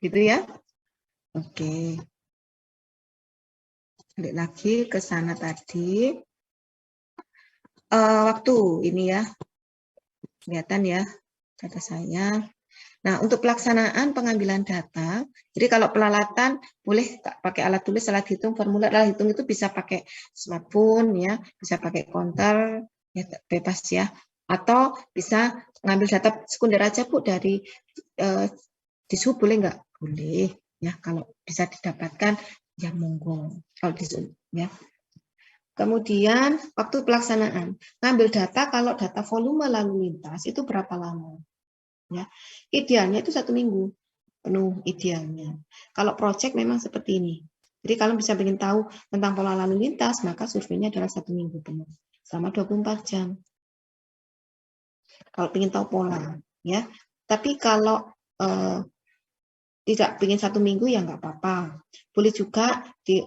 Gitu ya. Oke. Balik lagi ke sana tadi. Waktu ini ya. Kelihatan ya data saya. Nah, untuk pelaksanaan pengambilan data, jadi kalau pelalatan boleh pakai alat tulis, alat hitung, formulir, alat hitung itu bisa pakai smartphone ya, bisa pakai counter, ya bebas ya. Atau bisa ngambil data sekunder aja Bu dari Dishub boleh nggak? Boleh ya, kalau bisa didapatkan ya monggo. Kalau Dishub ya. Kemudian waktu pelaksanaan, ngambil data kalau data volume lalu lintas itu berapa lama? Ya, idealnya itu 1 minggu penuh idealnya. Kalau project memang seperti ini. Jadi kalau bisa ingin tahu tentang pola lalu lintas, maka surveinya adalah 1 minggu penuh selama 24 jam. Kalau ingin tahu pola, ya. Tapi kalau tidak ingin 1 minggu ya nggak apa-apa. Boleh juga di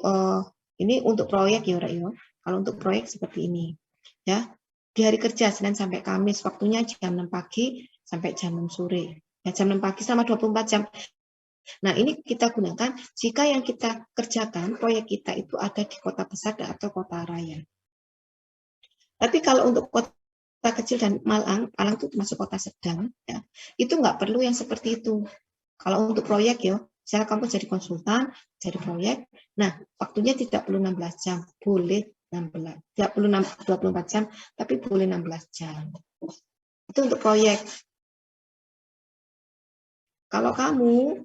ini untuk proyek ya, Rak. Kalau untuk proyek seperti ini, ya di hari kerja Senin sampai Kamis, waktunya jam 6 pagi sampai jam 6 sore. Ya, jam 6 pagi selama 24 jam. Nah, ini kita gunakan jika yang kita kerjakan, proyek kita itu ada di kota besar atau kota raya. Tapi kalau untuk kota kecil dan Malang itu masuk kota sedang, ya, itu nggak perlu yang seperti itu. Kalau untuk proyek ya, misalnya kamu jadi konsultan, jadi proyek, nah waktunya tidak perlu 16 jam, boleh 16, tidak perlu 24 jam, tapi boleh 16 jam. Itu untuk proyek. Kalau kamu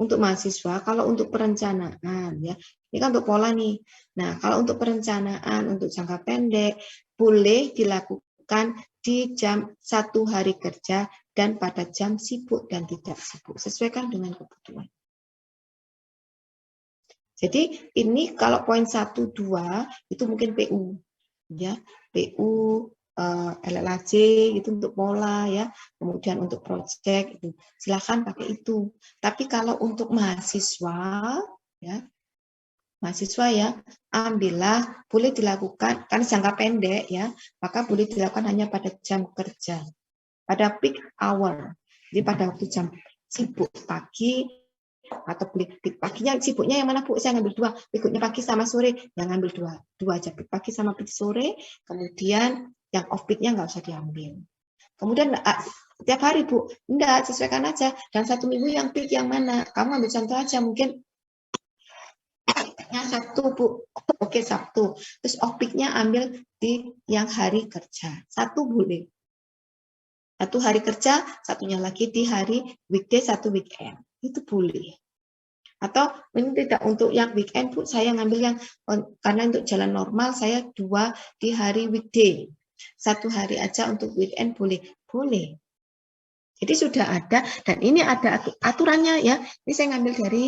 untuk mahasiswa, kalau untuk perencanaan ya, ini kan untuk pola nih. Nah, kalau untuk perencanaan untuk jangka pendek boleh dilakukan di jam 1 hari kerja dan pada jam sibuk dan tidak sibuk, sesuaikan dengan kebutuhan. Jadi ini kalau poin 1, 2 itu mungkin PU ya, PU LLAJ itu untuk pola ya, kemudian untuk proyek itu silakan pakai itu. Tapi kalau untuk mahasiswa ya, ambillah boleh dilakukan karena jangka pendek ya, maka boleh dilakukan hanya pada jam kerja, pada peak hour. Jadi pada waktu jam sibuk pagi atau peak paginya sibuknya yang mana Bu? Saya ngambil 2, berikutnya pagi sama sore, yang ngambil 2 aja, peak pagi sama peak sore, kemudian yang off peak-nya nggak usah diambil. Kemudian tiap hari Bu, enggak, sesuaikan aja. Dan 1 minggu yang peak yang mana? Kamu ambil contoh aja, mungkin yang Sabtu Bu, oke Sabtu. Terus off peak-nya ambil di yang hari kerja. 1 boleh. 1 hari kerja, satunya lagi di hari weekday, 1 weekend. Itu boleh. Atau ini tidak untuk yang weekend Bu, saya ngambil yang karena untuk jalan normal saya 2 di hari weekday. 1 hari aja untuk weekend boleh. Boleh. Jadi sudah ada dan ini ada aturannya ya. Ini saya ngambil dari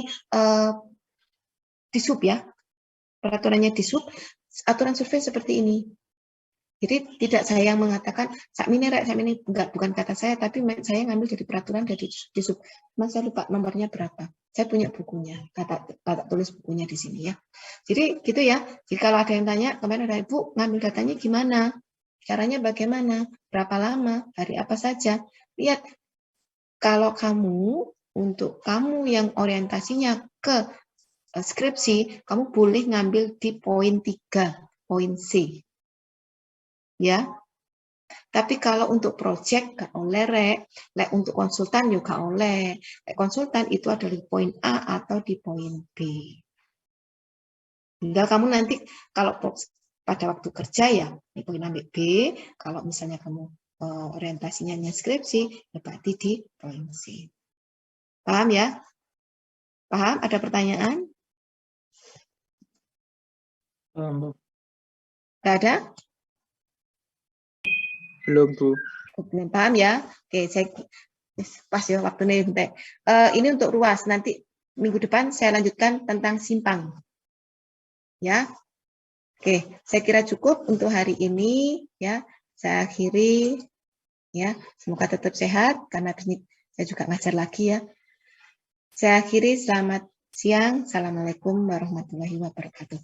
Dishub ya. Peraturannya Dishub, aturan survei seperti ini. Jadi tidak saya yang mengatakan sakmini enggak, bukan kata saya, tapi saya ngambil dari peraturan dari Dishub. Mas saya lupa nomornya berapa. Saya punya bukunya, kata tulis bukunya di sini ya. Jadi gitu ya. Jadi kalau ada yang tanya, kemarin ada Ibu ngambil datanya gimana? Caranya bagaimana? Berapa lama? Hari apa saja? Lihat, kalau untuk kamu yang orientasinya ke skripsi, kamu boleh ngambil di poin 3, poin C. Ya. Tapi kalau untuk project nggak oleh, Rek. Untuk konsultan juga oleh. Konsultan itu ada di poin A atau di poin B. Tinggal kamu nanti kalau pada waktu kerja ya di poin A B. Kalau misalnya kamu orientasinya skripsi, ya berarti di poin C. Paham ya? Paham? Ada pertanyaan? Nggak ada? Belum, Bu. Belum paham ya? Oke, saya pas ya waktunya. Ini untuk ruas. Nanti minggu depan saya lanjutkan tentang simpang. ya. Oke, saya kira cukup untuk hari ini ya. Saya akhiri ya. Semoga tetap sehat karena ini saya juga ngajar lagi ya. Saya akhiri, selamat siang. Assalamualaikum warahmatullahi wabarakatuh.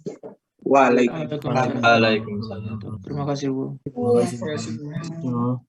Waalaikumsalam. Terima kasih Bu. Terima kasih.